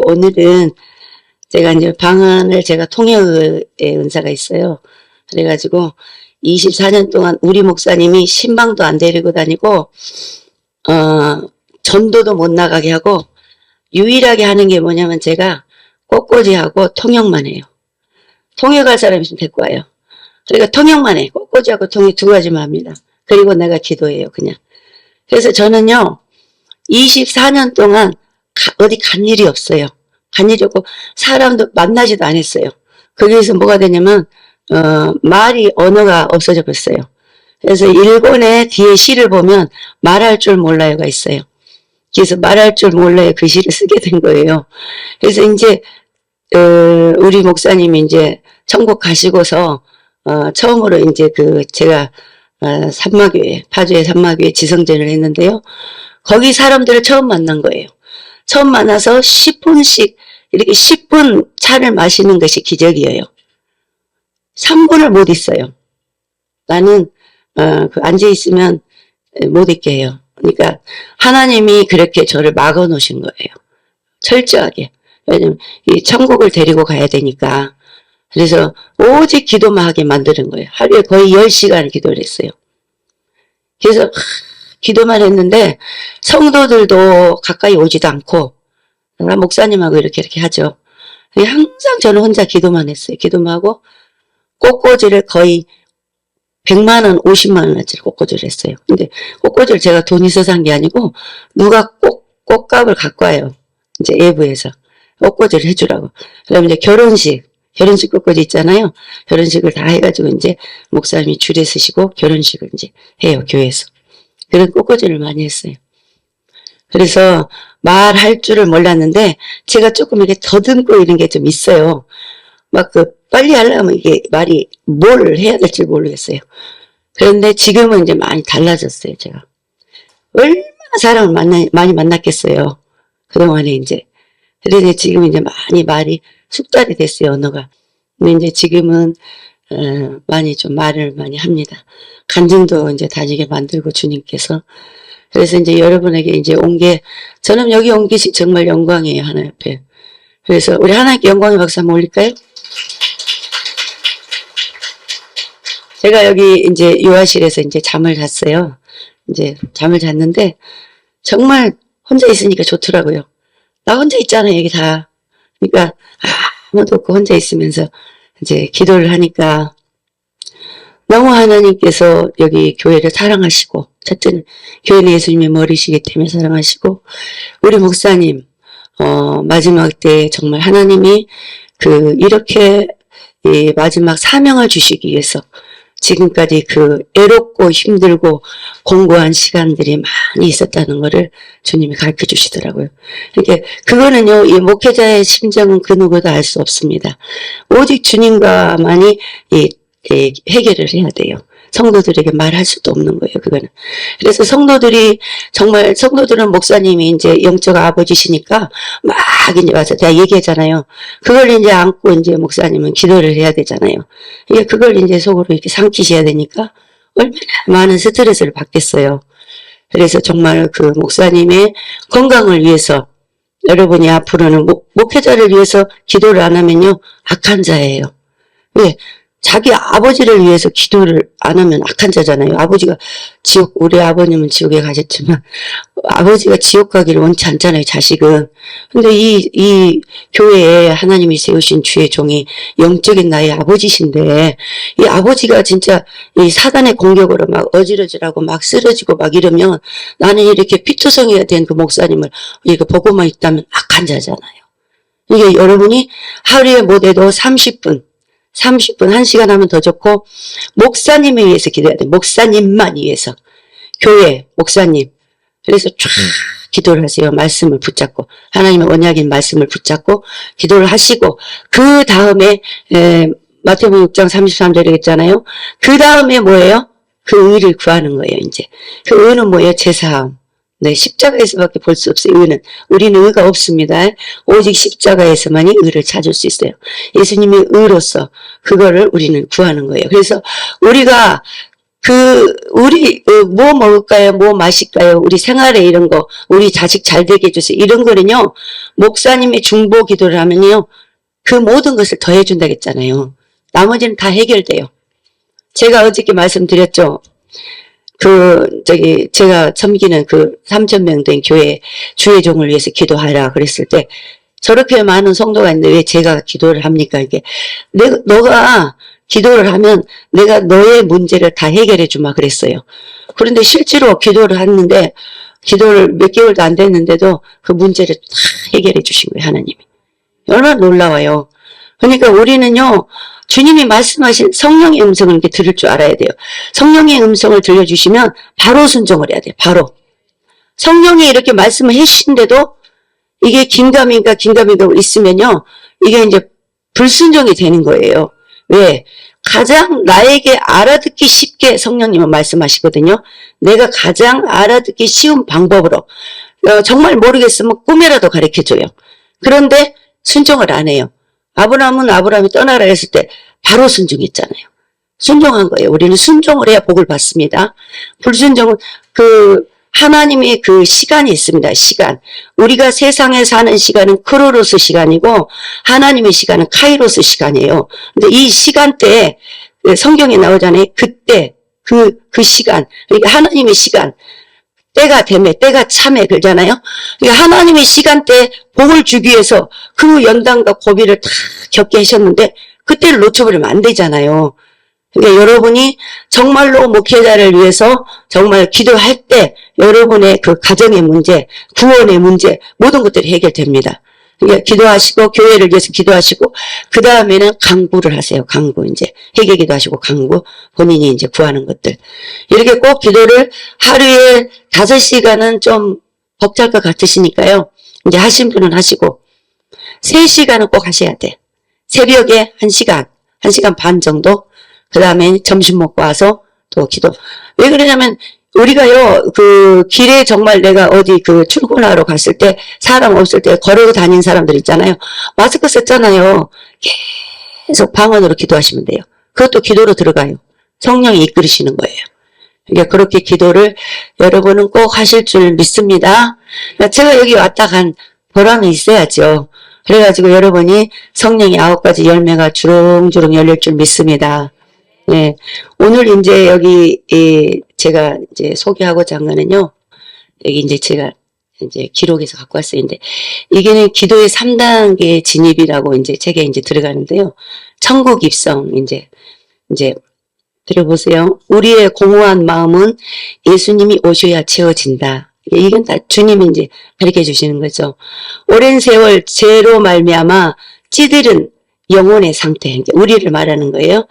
오늘은 제가 이제 방언을 제가 통역의 은사가 있어요. 그래가지고 24년 동안 우리 목사님이 신방도 안 데리고 다니고 전도도 못 나가게 하고 유일하게 하는 게 뭐냐면 제가 꽃꽂이하고 통역만 해요. 통역할 사람 있으면 데리고 와요. 그러니까 통역만 해. 꽃꽂이하고 통역 두 가지만 합니다. 그리고 내가 기도해요, 그냥. 그래서 저는요, 24년 동안 어디 간 일이 없어요. 간 일이 없고, 사람도 만나지도 않았어요. 거기에서 뭐가 되냐면, 말이, 언어가 없어져 버렸어요. 그래서 일본의 뒤에 시를 보면, 말할 줄 몰라요가 있어요. 그래서 말할 줄 몰라요 그 시를 쓰게 된 거예요. 그래서 이제, 우리 목사님이 이제 천국 가시고서, 처음으로 이제 제가, 산마교회, 파주의 산마교회 지성전을 했는데요. 거기 사람들을 처음 만난 거예요. 처음 만나서 10분씩, 이렇게 10분 차를 마시는 것이 기적이에요. 3분을 못 있어요. 나는, 앉아있으면 못 있게 해요. 그러니까, 하나님이 그렇게 저를 막아 놓으신 거예요. 철저하게. 왜냐면, 이 천국을 데리고 가야 되니까. 그래서 오직 기도만 하게 만드는 거예요. 하루에 거의 10시간을 기도를 했어요. 그래서 기도만 했는데 성도들도 가까이 오지도 않고 목사님하고 이렇게 하죠. 항상 저는 혼자 기도만 했어요. 기도만 하고 꽃꽂이를 거의 100만 원, 50만 원어치를 꽃꽂이를 했어요. 근데 꽃꽂이를 제가 돈 있어서 한 게 아니고 누가 꽃값을 갖고 와요. 이제 외부에서 꽃꽂이를 해주라고. 그다음에 이제 결혼식 꽃꽂이 있잖아요. 결혼식을 다 해가지고 이제 목사님이 줄에 서시고 결혼식을 이제 해요, 교회에서. 그런 꽃꽂이를 많이 했어요. 그래서 말할 줄을 몰랐는데 제가 조금 이렇게 더듬고 이런 게 좀 있어요. 막 빨리 하려면 이게 말이 뭘 해야 될지 모르겠어요. 그런데 지금은 이제 많이 달라졌어요, 제가. 얼마나 사람을 많이 만났겠어요. 그동안에 이제. 그래서 지금 이제 많이 말이 숙달이 됐어요, 언어가. 근데 이제 지금은, 많이 좀 말을 많이 합니다. 간증도 이제 다니게 만들고 주님께서. 그래서 이제 여러분에게 이제 저는 여기 온 게 정말 영광이에요, 하나님 앞에. 그래서 우리 하나님께 영광의 박수 한번 올릴까요? 제가 여기 이제 요아실에서 이제 잠을 잤어요. 이제 잠을 잤는데 정말 혼자 있으니까 좋더라고요. 나 혼자 있잖아요, 여기 다. 그러니까 아무도 없고 혼자 있으면서 이제 기도를 하니까 너무 하나님께서 여기 교회를 사랑하시고, 첫째는 교회는 예수님의 머리시기 때문에 사랑하시고, 우리 목사님 마지막 때 정말 하나님이 이렇게 이 마지막 사명을 주시기 위해서 지금까지 애롭고 힘들고 공고한 시간들이 많이 있었다는 것을 주님이 가르쳐 주시더라고요. 그러니까 그거는요, 이 목회자의 심정은 그 누구도 알 수 없습니다. 오직 주님과만이 해결을 해야 돼요. 성도들에게 말할 수도 없는 거예요, 그거는. 그래서 성도들은 목사님이 이제 영적 아버지시니까 막 이제 와서 내가 얘기하잖아요. 그걸 이제 안고 이제 목사님은 기도를 해야 되잖아요. 이게 그걸 이제 속으로 이렇게 삼키셔야 되니까 얼마나 많은 스트레스를 받겠어요. 그래서 정말 목사님의 건강을 위해서 여러분이 앞으로는 목회자를 위해서 기도를 안 하면요, 악한 자예요. 왜? 자기 아버지를 위해서 기도를 안 하면 악한 자잖아요. 우리 아버님은 지옥에 가셨지만, 아버지가 지옥 가기를 원치 않잖아요, 자식은. 근데 이 교회에 하나님이 세우신 주의 종이 영적인 나의 아버지신데, 이 아버지가 진짜 이 사단의 공격으로 막 어지러지라고 막 쓰러지고 막 이러면, 나는 이렇게 피투성이가 된 그 목사님을 이거 보고만 있다면 악한 자잖아요. 이게 여러분이 하루에 못해도 30분, 1시간 하면 더 좋고, 목사님에 의해서 기도해야 돼. 목사님만 위해서. 교회, 목사님. 그래서 쫙 기도를 하세요. 말씀을 붙잡고. 하나님의 언약인 말씀을 붙잡고, 기도를 하시고, 그 다음에, 마태복음 6장 33절에 있잖아요. 그 다음에 뭐예요? 그 의를 구하는 거예요, 이제. 그 의는 뭐예요? 제사함. 네, 십자가에서밖에 볼 수 없어요, 의는. 우리는 의가 없습니다. 오직 십자가에서만이 의를 찾을 수 있어요. 예수님이 의로서 그거를 우리는 구하는 거예요. 그래서 우리가 우리, 뭐 먹을까요? 뭐 마실까요? 우리 생활에 이런 거, 우리 자식 잘 되게 해주세요. 이런 거는요, 목사님의 중보 기도를 하면요, 그 모든 것을 더해준다고 했잖아요. 나머지는 다 해결돼요. 제가 어저께 말씀드렸죠. 제가 섬기는 3,000명 된 교회 주의 종을 위해서 기도하라 그랬을 때, 저렇게 많은 성도가 있는데 왜 제가 기도를 합니까? 이게, 너가 기도를 하면 내가 너의 문제를 다 해결해 주마 그랬어요. 그런데 실제로 기도를 했는데, 기도를 몇 개월도 안 됐는데도 그 문제를 다 해결해 주신 거예요, 하나님이. 얼마나 놀라워요. 그러니까 우리는요, 주님이 말씀하신 성령의 음성을 이렇게 들을 줄 알아야 돼요. 성령의 음성을 들려주시면 바로 순종을 해야 돼요. 바로. 성령이 이렇게 말씀을 해주신데도 이게 긴가민가 있으면요, 이게 이제 불순종이 되는 거예요. 왜? 가장 나에게 알아듣기 쉽게 성령님은 말씀하시거든요. 내가 가장 알아듣기 쉬운 방법으로, 정말 모르겠으면 꿈이라도 가르쳐줘요. 그런데 순종을 안 해요. 아브라함이 떠나라 했을 때 바로 순종했잖아요. 순종한 거예요. 우리는 순종을 해야 복을 받습니다. 불순종은 하나님의 시간이 있습니다. 시간. 우리가 세상에 사는 시간은 크로노스 시간이고 하나님의 시간은 카이로스 시간이에요. 근데 이 시간대에 성경에 나오잖아요. 그때 그 시간. 그러니까 하나님의 시간. 때가 되매, 때가 참에 그러잖아요. 그러니까 하나님의 시간대에 복을 주기 위해서 그 연단과 고비를 다 겪게 하셨는데 그때를 놓쳐버리면 안 되잖아요. 그러니까 여러분이 정말로 목회자를 위해서 정말 기도할 때 여러분의 가정의 문제, 구원의 문제 모든 것들이 해결됩니다. 그러니까 기도하시고 교회를 위해서 기도하시고 그 다음에는 강구를 하세요. 강구 이제 회개기도 하시고 강구 본인이 이제 구하는 것들 이렇게 꼭 기도를 하루에 5시간은 좀 벅찰 것 같으시니까요. 이제 하신 분은 하시고 3시간은 꼭 하셔야 돼. 새벽에 1시간 반 정도 그 다음에 점심 먹고 와서 또 기도. 왜 그러냐면 우리가요, 길에 정말 내가 어디 출근하러 갔을 때, 사람 없을 때 걸어 다니는 사람들 있잖아요. 마스크 썼잖아요. 계속 방언으로 기도하시면 돼요. 그것도 기도로 들어가요. 성령이 이끌으시는 거예요. 그러니까 그렇게 기도를 여러분은 꼭 하실 줄 믿습니다. 제가 여기 왔다 간 보람이 있어야죠. 그래가지고 여러분이 성령의 9가지 열매가 주렁주렁 열릴 줄 믿습니다. 네. 오늘 이제 여기, 제가 이제 소개하고자 한 거는요, 여기 이제 제가 이제 기록에서 갖고 왔어요. 근데 이게는 기도의 3단계 진입이라고 이제 책에 이제 들어가는데요. 천국 입성, 이제 들어보세요. 우리의 공허한 마음은 예수님이 오셔야 채워진다. 이건 다 주님이 이제 가르쳐 주시는 거죠. 오랜 세월 죄로 말미암아 찌들은 영혼의 상태, 우리를 말하는 거예요.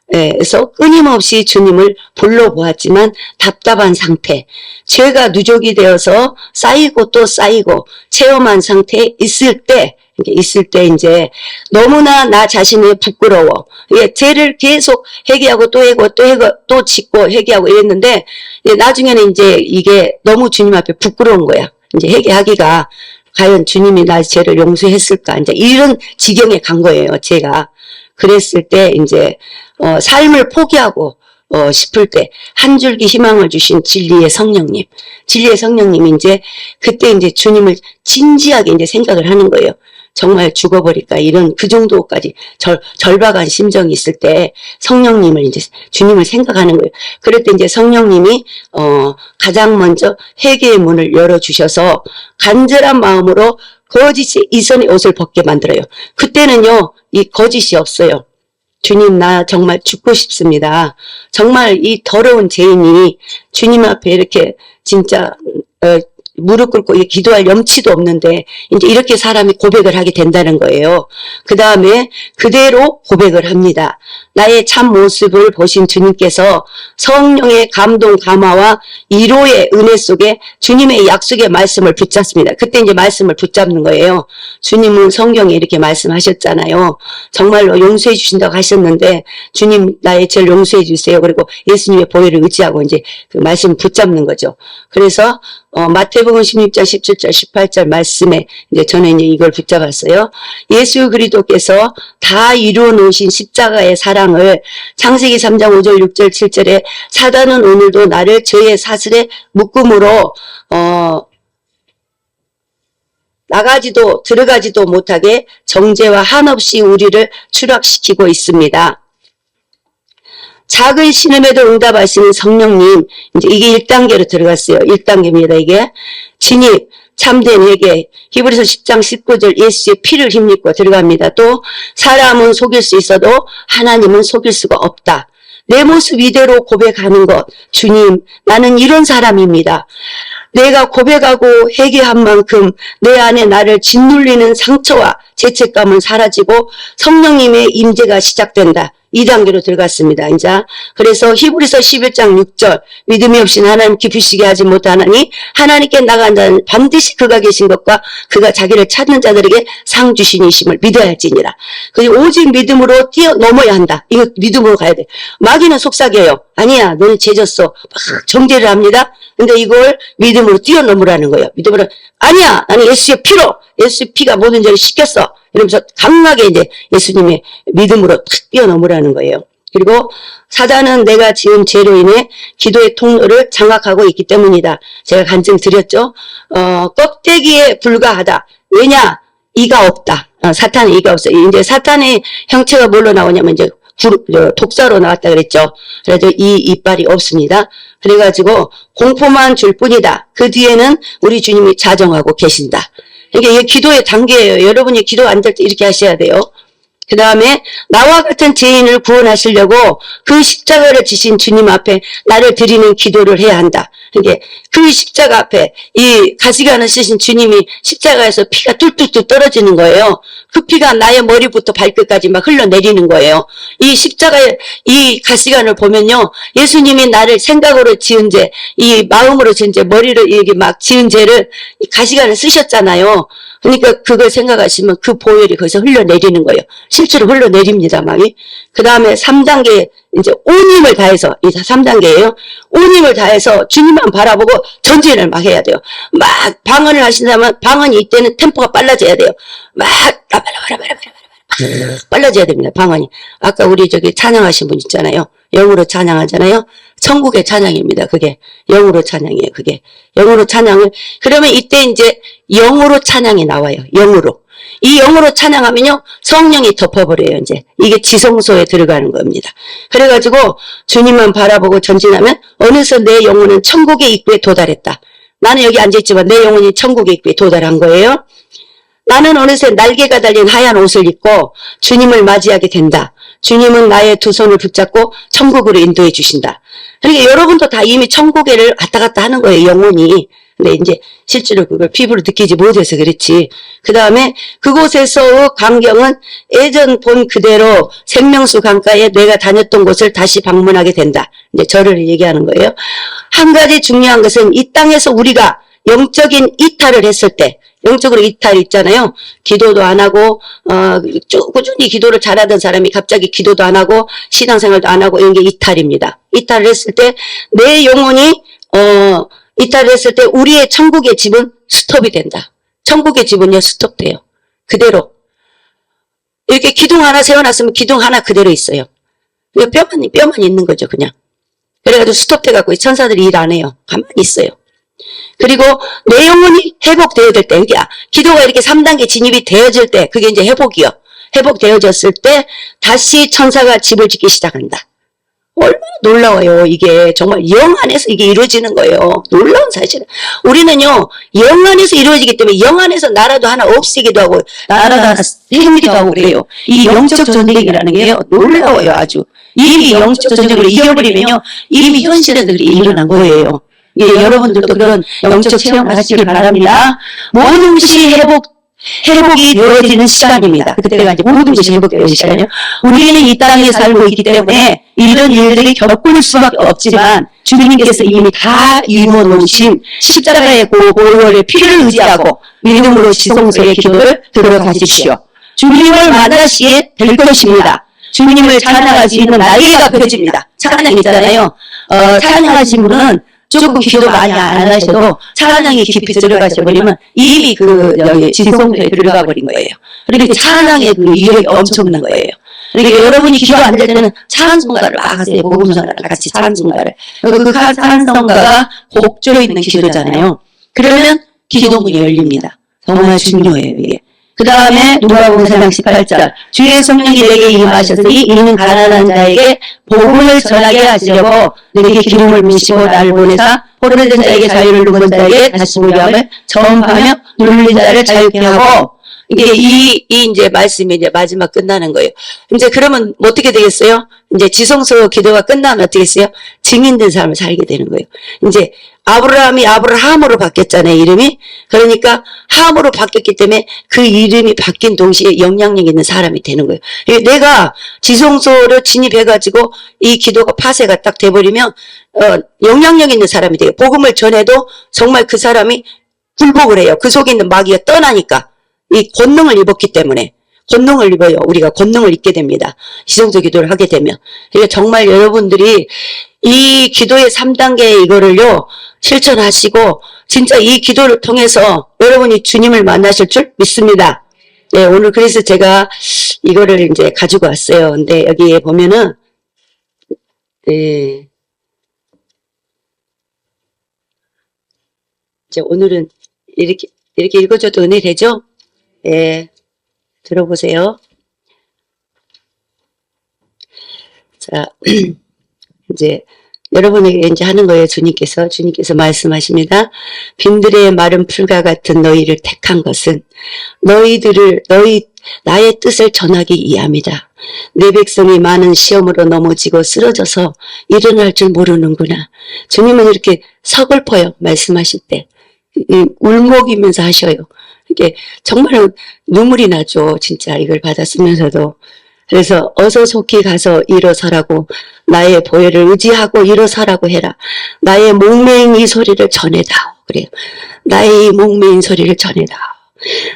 그래서 끊임없이 주님을 불러보았지만 답답한 상태, 죄가 누적이 되어서 쌓이고 또 쌓이고 체험한 상태에 있을 때 이제 너무나 나 자신이 부끄러워. 죄를 계속 회개하고 또 해고 또 짓고 회개하고 이랬는데 나중에는 이제 이게 너무 주님 앞에 부끄러운 거야. 이제 회개하기가 과연 주님이 나 죄를 용서했을까? 이제 이런 지경에 간 거예요, 제가. 그랬을 때 이제 삶을 포기하고 싶을 때 한 줄기 희망을 주신 진리의 성령님이 이제 그때 이제 주님을 진지하게 이제 생각을 하는 거예요. 정말 죽어버릴까 이런 그 정도까지 절박한 심정이 있을 때 성령님을 이제 주님을 생각하는 거예요. 그럴 때 이제 성령님이 가장 먼저 회개의 문을 열어주셔서 간절한 마음으로 거짓이 이전의 옷을 벗게 만들어요. 그때는요 이 거짓이 없어요. 주님 나 정말 죽고 싶습니다. 정말 이 더러운 죄인이 주님 앞에 이렇게 진짜 무릎 꿇고 기도할 염치도 없는데 이제 이렇게 사람이 고백을 하게 된다는 거예요. 그 다음에 그대로 고백을 합니다. 나의 참 모습을 보신 주님께서 성령의 감동 감화와 위로의 은혜 속에 주님의 약속의 말씀을 붙잡습니다. 그때 이제 말씀을 붙잡는 거예요. 주님은 성경에 이렇게 말씀하셨잖아요. 정말로 용서해 주신다고 하셨는데 주님 나의 죄를 용서해 주세요. 그리고 예수님의 보혈을 의지하고 이제 그 말씀 붙잡는 거죠. 그래서 마태복음 16장 17절 18절 말씀에 이제 저는 이제 이걸 붙잡았어요. 예수 그리스도께서 다 이루어 놓으신 십자가의 사랑을 창세기 3장 5절 6절 7절에 사단은 오늘도 나를 저의 사슬에 묶음으로 나가지도 들어가지도 못하게 정죄와 한없이 우리를 추락시키고 있습니다. 작은 신음에도 응답하시는 성령님, 이제 이게 1단계로 들어갔어요. 1단계입니다. 이게 진입, 참된 회개, 히브리서 10장 19절 예수의 피를 힘입고 들어갑니다. 또 사람은 속일 수 있어도 하나님은 속일 수가 없다. 내 모습 이대로 고백하는 것, 주님, 나는 이런 사람입니다. 내가 고백하고 회개한 만큼 내 안에 나를 짓눌리는 상처와 죄책감은 사라지고 성령님의 임재가 시작된다. 2단계로 들어갔습니다. 이제 그래서 히브리서 11장 6절 믿음이 없이는 하나님 깊으시게 하지 못하나니 하나님께 나간 자는 반드시 그가 계신 것과 그가 자기를 찾는 자들에게 상 주시니심을 믿어야 할지니라. 그리고 오직 믿음으로 뛰어넘어야 한다. 이거 믿음으로 가야 돼. 마귀는 속삭여요. 아니야, 너는 죄졌어. 막 정죄를 합니다. 근데 이걸 믿음으로 뛰어넘으라는 거예요. 믿음으로 아니야, 나는 예수의 피로, 예수의 피가 모든 죄를 씻겼어. 이러면서 강하게 이제 예수님의 믿음으로 탁 뛰어넘으라는 거예요. 그리고 사단은 내가 지은 죄로 인해 기도의 통로를 장악하고 있기 때문이다. 제가 간증 드렸죠. 껍데기에 불과하다. 왜냐? 이가 없다. 사탄의 이가 없어. 이제 사탄의 형체가 뭘로 나오냐면 이제 독사로 나왔다 그랬죠. 그래서 이 이빨이 없습니다. 그래가지고 공포만 줄 뿐이다. 그 뒤에는 우리 주님이 자정하고 계신다. 이게 기도의 단계예요. 여러분이 기도 안 될 때 이렇게 하셔야 돼요. 그 다음에 나와 같은 죄인을 구원하시려고 그 십자가를 지신 주님 앞에 나를 드리는 기도를 해야 한다. 이게 그 십자가 앞에 이 가시관을 쓰신 주님이 십자가에서 피가 뚫뚫뚫 떨어지는 거예요. 그 피가 나의 머리부터 발끝까지 막 흘러내리는 거예요. 이 십자가의 이 가시관을 보면요, 예수님이 나를 생각으로 지은 죄, 이 마음으로 지은 죄, 머리로 이렇게 막 지은 죄를 이 가시관을 쓰셨잖아요. 그러니까 그걸 생각하시면 그 보혈이 거기서 흘러내리는 거예요. 실제로 흘러내립니다, 막이. 그 다음에 3단계, 이제 온 힘을 다해서, 이 3단계예요. 온 힘을 다해서 주님만 바라보고 전진을 막 해야 돼요. 막 방언을 하신다면 방언이 이때는 템포가 빨라져야 돼요. 막 빨라져야 됩니다, 방언이. 아까 우리 저기 찬양하신 분 있잖아요. 영으로 찬양하잖아요. 천국의 찬양입니다. 그게 영으로 찬양이에요. 그게 영으로 찬양을. 그러면 이때 이제 영으로 찬양이 나와요. 영으로. 이 영으로 찬양하면요, 성령이 덮어버려요. 이제 이게 지성소에 들어가는 겁니다. 그래가지고 주님만 바라보고 전진하면 어느새 내 영혼은 천국의 입구에 도달했다. 나는 여기 앉아있지만 내 영혼이 천국의 입구에 도달한 거예요. 나는 어느새 날개가 달린 하얀 옷을 입고 주님을 맞이하게 된다. 주님은 나의 두 손을 붙잡고 천국으로 인도해 주신다. 그러니까 여러분도 다 이미 천국에를 왔다 갔다 하는 거예요, 영혼이. 근데 이제 실제로 그걸 피부로 느끼지 못해서 그렇지. 그 다음에 그곳에서 광경은 예전 본 그대로 생명수 강가에 내가 다녔던 곳을 다시 방문하게 된다. 이제 저를 얘기하는 거예요. 한 가지 중요한 것은 이 땅에서 우리가 영적인 이탈을 했을 때, 영적으로 이탈 있잖아요. 기도도 안 하고 꾸준히 기도를 잘하던 사람이 갑자기 기도도 안 하고 신앙생활도 안 하고 이런 게 이탈입니다. 이탈을 했을 때 내 영혼이 이탈을 했을 때 우리의 천국의 집은 스톱이 된다. 천국의 집은요, 스톱돼요. 그대로. 이렇게 기둥 하나 세워놨으면 기둥 하나 그대로 있어요. 뼈만 있는 거죠, 그냥. 그래가지고 스톱돼갖고 천사들이 일 안 해요. 가만히 있어요. 그리고 내 영혼이 회복되어야 될 때, 기도가 이렇게 3단계 진입이 되어질 때, 그게 이제 회복이요. 회복되어졌을 때 다시 천사가 집을 짓기 시작한다. 얼마나 놀라워요. 이게 정말 영 안에서 이게 이루어지는 거예요. 놀라운 사실은. 우리는요, 영 안에서 이루어지기 때문에 영 안에서 나라도 하나 없애기도 하고 나라가 하나 생기기도 하고 그래요. 이 영적 전쟁이라는 게요, 놀라워요. 아주. 이미 영적 전쟁으로 이겨버리면요, 이미 현실들이 일어난 거예요. 예, 여러분들도 그런 영적 체험을 하시길 바랍니다. 모든 것이 회복이 되어지는 시간입니다. 그때가 이제 모든 것이 회복되어지는 시간이에요. 우리는 이 땅에 살고 있기 때문에 이런 일들이 겪을 수밖에 없지만 주님께서 이미 다 이루어 놓으신 십자가의 보혈의 피를 의지하고 믿음으로 지성소의 기도를 들어가십시오. 주님을 만나시게 될 것입니다. 주님을 찬양할 수 있는 날개가 펴집니다. 찬양이잖아요. 찬양하신 분은 조금 기도 많이 안 하셔도 찬양이 깊이 들어가셔 버리면 이미 여기 지성소에 들어가 버린 거예요. 그러니까 찬양의 그 위력이 엄청난 거예요. 그러니까 여러분이 기도 안 될 때는 찬송가를 막 하세요. 복음성가를 같이 찬송가를. 그 찬송가가 곡조에 있는 기도잖아요. 그러면 기도문이 열립니다. 정말 중요해요, 이게. 그 다음에 누가복음 4장 18절 주의 성령이 내게 임하셨으니 이는 가난한 자에게 복음을 전하게 하시려고 내게 기름을 부으시고 나를 보내사 포로된 자에게 자유를 누군 자에게 다시 보게 함을 전파하며 눌린 자를 자유케 하고 이게 이제 말씀이 이제 마지막 끝나는 거예요. 이제 그러면 어떻게 되겠어요? 이제 지성소 기도가 끝나면 어떻게 했어요? 증인된 삶을 살게 되는 거예요. 이제 아브라함이 아브라함으로 바뀌었잖아요, 이름이. 그러니까 함으로 바뀌었기 때문에 그 이름이 바뀐 동시에 영향력 있는 사람이 되는 거예요. 내가 지성소로 진입해가지고 이 기도가 파쇄가 딱 돼버리면 영향력 있는 사람이 돼요. 복음을 전해도 정말 그 사람이 굴복을 해요. 그 속에 있는 마귀가 떠나니까. 이 권능을 입었기 때문에 권능을 입어요. 우리가 권능을 입게 됩니다. 지성소 기도를 하게 되면. 그러니까 정말 여러분들이 이 기도의 3단계 이거를요 실천하시고 진짜 이 기도를 통해서 여러분이 주님을 만나실 줄 믿습니다. 네, 오늘 그래서 제가 이거를 이제 가지고 왔어요. 근데 여기에 보면은 네, 이제 오늘은 이렇게 읽어줘도 은혜 되죠? 예, 들어보세요. 자, 이제 여러분에게 이제 하는 거예요. 주님께서 말씀하십니다. 빈들의 마른 풀과 같은 너희를 택한 것은 나의 뜻을 전하기 위함이다. 내 백성이 많은 시험으로 넘어지고 쓰러져서 일어날 줄 모르는구나. 주님은 이렇게 서글퍼요. 말씀하실 때. 울먹이면서 하셔요. 이게 정말 눈물이 나죠. 진짜 이걸 받았으면서도. 그래서 어서 속히 가서 일어서라고 나의 보혈을 의지하고 일어서라고 해라. 나의 목매인 이 소리를 전해다오. 그래요. 나의 이 목매인 소리를 전해다오.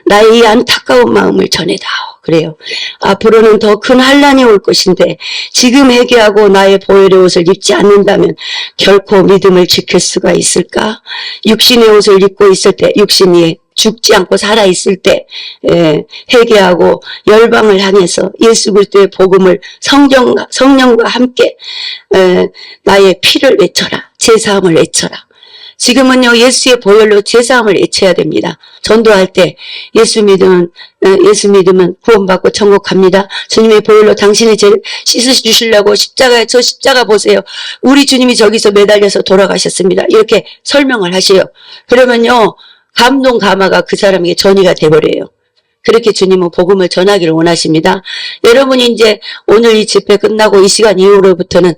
나의 이 안타까운 마음을 전해다오. 그래요. 앞으로는 더 큰 환난이 올 것인데 지금 회개하고 나의 보혈의 옷을 입지 않는다면 결코 믿음을 지킬 수가 있을까? 육신의 옷을 입고 있을 때 육신이 죽지 않고 살아있을 때 회개하고 열방을 향해서 예수 그리스도의 복음을 성령과 함께 나의 피를 외쳐라. 제사함을 외쳐라. 지금은요 예수의 보혈로 제사함을 외쳐야 됩니다. 전도할 때 예수 믿으면 구원받고 천국 갑니다. 주님의 보혈로 당신의 죄 씻어주시려고 저 십자가 보세요. 우리 주님이 저기서 매달려서 돌아가셨습니다. 이렇게 설명을 하세요. 그러면요 감동 감화가 그 사람에게 전이가 돼버려요. 그렇게 주님은 복음을 전하기를 원하십니다. 여러분이 이제 오늘 이 집회 끝나고 이 시간 이후로부터는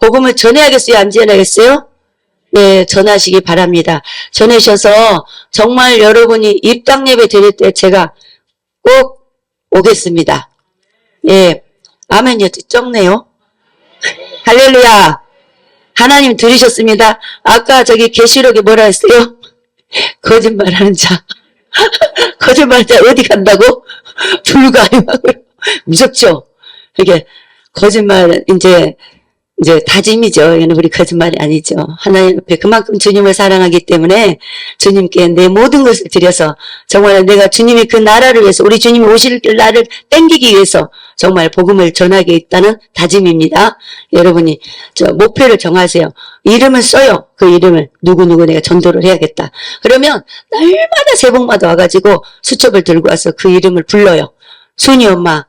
복음을 전해야겠어요? 안 전해야겠어요? 네, 전하시기 바랍니다. 전하셔서 정말 여러분이 입당 예배 드릴 때 제가 꼭 오겠습니다. 예, 아멘이요. 적네요. 할렐루야. 하나님 들으셨습니다. 아까 저기 계시록에 뭐라 했어요? 거짓말하는 자. 거짓말하는 자 어디 간다고? 불가임하고. 무섭죠? 이게 거짓말 이제 다짐이죠. 이거는 우리 거짓말이 아니죠. 하나님 앞에 그만큼 주님을 사랑하기 때문에 주님께 내 모든 것을 드려서 정말 내가 주님이 그 나라를 위해서 우리 주님이 오실 날을 땡기기 위해서 정말 복음을 전하겠다는 다짐입니다. 여러분이 목표를 정하세요. 이름을 써요. 그 이름을 누구누구 내가 전도를 해야겠다. 그러면 날마다 새벽마다 와가지고 수첩을 들고 와서 그 이름을 불러요. 순이 엄마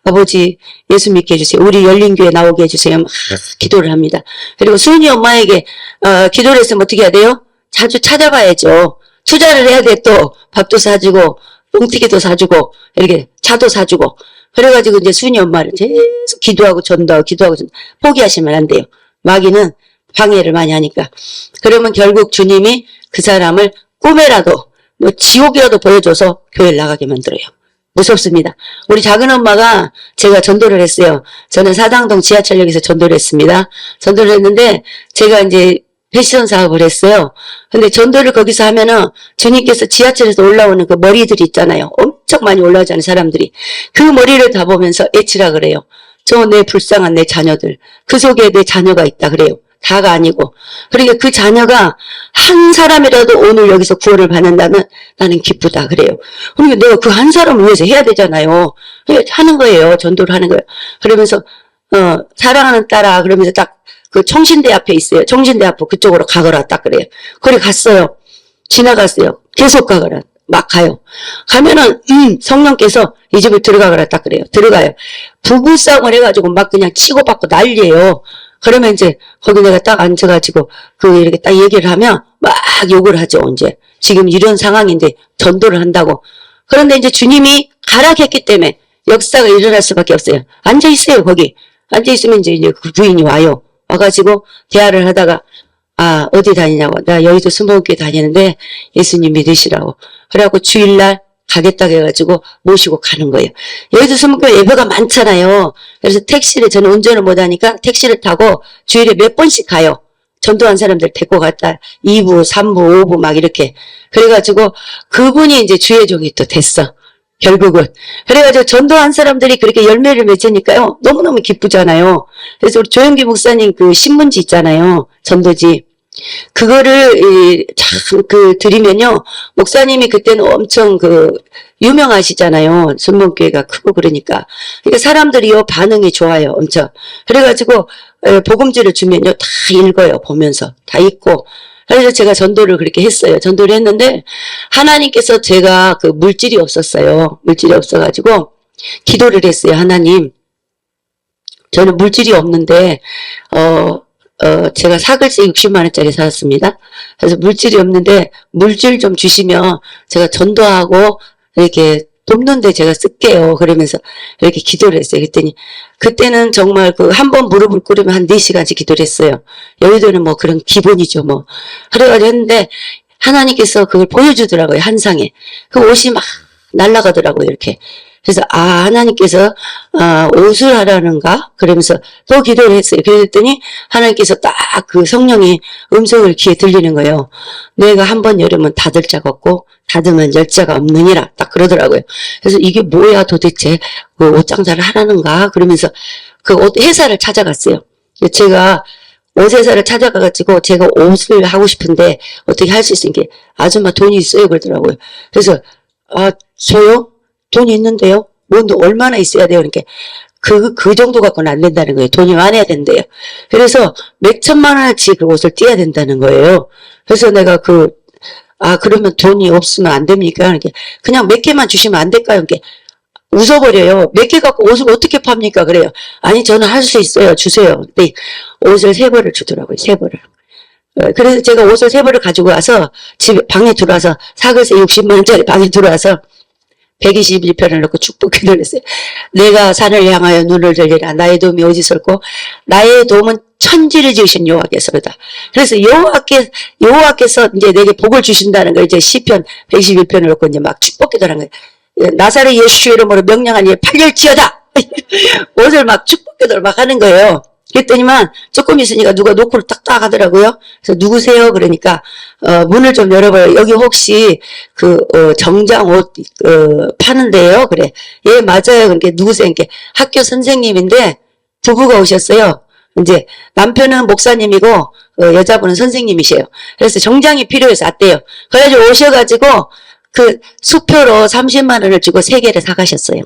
아버지 예수 믿게 해주세요. 우리 열린교회 나오게 해주세요. 막 기도를 합니다. 그리고 순이 엄마에게 기도를 했으면 어떻게 해야 돼요? 자주 찾아봐야죠. 투자를 해야 돼. 또 밥도 사주고 똥튀기도 사주고 이렇게 차도 사주고 그래가지고 이제 순이 엄마를 계속 기도하고 전도하고 포기하시면 안 돼요. 마귀는 방해를 많이 하니까. 그러면 결국 주님이 그 사람을 꿈에라도 뭐 지옥이라도 보여줘서 교회를 나가게 만들어요. 무섭습니다. 우리 작은 엄마가 제가 전도를 했어요. 저는 사당동 지하철역에서 전도를 했습니다. 전도를 했는데 제가 이제 패션 사업을 했어요. 근데 전도를 거기서 하면은 주님께서 지하철에서 올라오는 그 머리들이 있잖아요. 엄청 많이 올라오잖아요, 사람들이. 그 머리를 다 보면서 애치라 그래요. 저 내 불쌍한 내 자녀들. 그 속에 내 자녀가 있다 그래요. 다가 아니고. 그러니까 그 자녀가 한 사람이라도 오늘 여기서 구원을 받는다면 나는 기쁘다 그래요. 그러니까 내가 그 한 사람을 위해서 해야 되잖아요. 하는 거예요. 전도를 하는 거예요. 그러면서 사랑하는 딸아 그러면서 딱 그 청신대 앞에 있어요. 청신대 앞에 그쪽으로 가거라 딱 그래요. 거기 갔어요. 지나갔어요. 계속 가거라. 막 가요. 가면은 성령께서 이 집을 들어가거라 딱 그래요. 들어가요. 부부싸움을 해가지고 막 그냥 치고받고 난리예요. 그러면 이제 거기 내가 딱 앉아가지고 그 이렇게 딱 얘기를 하면 막 욕을 하죠. 이제 지금 이런 상황인데 전도를 한다고. 그런데 이제 주님이 가락했기 때문에 역사가 일어날 수밖에 없어요. 앉아 있어요. 거기 앉아 있으면 이제 그 부인이 와요. 와가지고 대화를 하다가 아 어디 다니냐고. 나 여의도 순복음교회 다니는데 예수님 믿으시라고. 그래갖고 주일날 가겠다 해가지고 모시고 가는 거예요. 여의도 순복음교회 예배가 많잖아요. 그래서 택시를 저는 운전을 못하니까 택시를 타고 주일에 몇 번씩 가요. 전도한 사람들 데리고 갔다 2부, 3부, 5부 막 이렇게. 그래가지고 그분이 이제 주의 종이 또 됐어. 결국은. 그래가지고 전도한 사람들이 그렇게 열매를 맺으니까요. 너무너무 기쁘잖아요. 그래서 우리 조영기 목사님 그 신문지 있잖아요. 전도지. 그거를 참 드리면요. 목사님이 그때는 엄청 유명하시잖아요. 순복음교회가 크고 그러니까. 그러니까 사람들이요 반응이 좋아요. 엄청. 그래가지고 복음지를 주면요 다 읽어요. 보면서 다 읽고. 그래서 제가 전도를 그렇게 했어요. 전도를 했는데 하나님께서 제가 그 물질이 없었어요. 물질이 없어가지고 기도를 했어요. 하나님, 저는 물질이 없는데 제가 사글세 60만 원짜리 사왔습니다. 그래서 물질이 없는데 물질 좀 주시면 제가 전도하고 이렇게 돕는데 제가 쓸게요. 그러면서 이렇게 기도를 했어요. 그랬더니 그때는 정말 한 번 무릎을 꿇으면 한 4시간씩 기도를 했어요. 여의도는 뭐 그런 기본이죠. 뭐. 그래가지고 했는데 하나님께서 그걸 보여주더라고요. 한상에. 그 옷이 막 날아가더라고요. 이렇게. 그래서 하나님께서 옷을 하라는가? 그러면서 또 기도를 했어요. 그랬더니 하나님께서 딱 그 성령이 음성을 귀에 들리는 거예요. 내가 한 번 열으면 닫을 자가 없고 닫으면 열 자가 없느니라. 딱 그러더라고요. 그래서 이게 뭐야 도대체 그 옷장사를 하라는가? 그러면서 그 옷 회사를 찾아갔어요. 제가 옷 회사를 찾아가가지고 제가 옷을 하고 싶은데 어떻게 할 수 있으니까 아줌마 돈이 있어요 그러더라고요. 그래서 저요? 돈이 있는데요? 뭐 얼마나 있어야 돼요? 그러니까 그 정도 갖고는 안 된다는 거예요. 돈이 많아야 된대요. 그래서 몇 천만 원어치 그 옷을 띄어야 된다는 거예요. 그래서 내가 그러면 돈이 없으면 안 됩니까? 그러니까 그냥 몇 개만 주시면 안 될까요? 그러니까 웃어버려요. 몇 개 갖고 옷을 어떻게 팝니까? 그래요. 아니, 저는 할 수 있어요. 주세요. 근데 옷을 3벌을 주더라고요. 3벌을. 그래서 제가 옷을 3벌을 가지고 와서 방에 들어와서 사글세 60만 원짜리 방에 들어와서 121편을 놓고 축복기도를 했어요. 내가 산을 향하여 눈을 들리라. 나의 도움이 어디서 올고 나의 도움은 천지를 지으신 여호와께서로다. 그래서 여호와께서 이제 내게 복을 주신다는 걸 이제 시편 121편을 놓고 이제 막 축복기도를 한 거예요. 나사렛 예수 이름으로 명령하니 팔렬지어다. 옷을 막 축복기도를 막 하는 거예요. 그랬더니만 조금 있으니까 누가 노크를 딱딱 하더라고요. 그래서 누구세요? 그러니까 문을 좀 열어봐요. 여기 혹시 정장 옷 파는데요? 그래. 예, 맞아요. 그러니까 누구세요? 그러니까 학교 선생님인데 부부가 오셨어요. 이제 남편은 목사님이고 여자분은 선생님이세요. 그래서 정장이 필요해서 왔대요. 그래가지고 오셔가지고 그 수표로 30만 원을 주고 3개를 사가셨어요.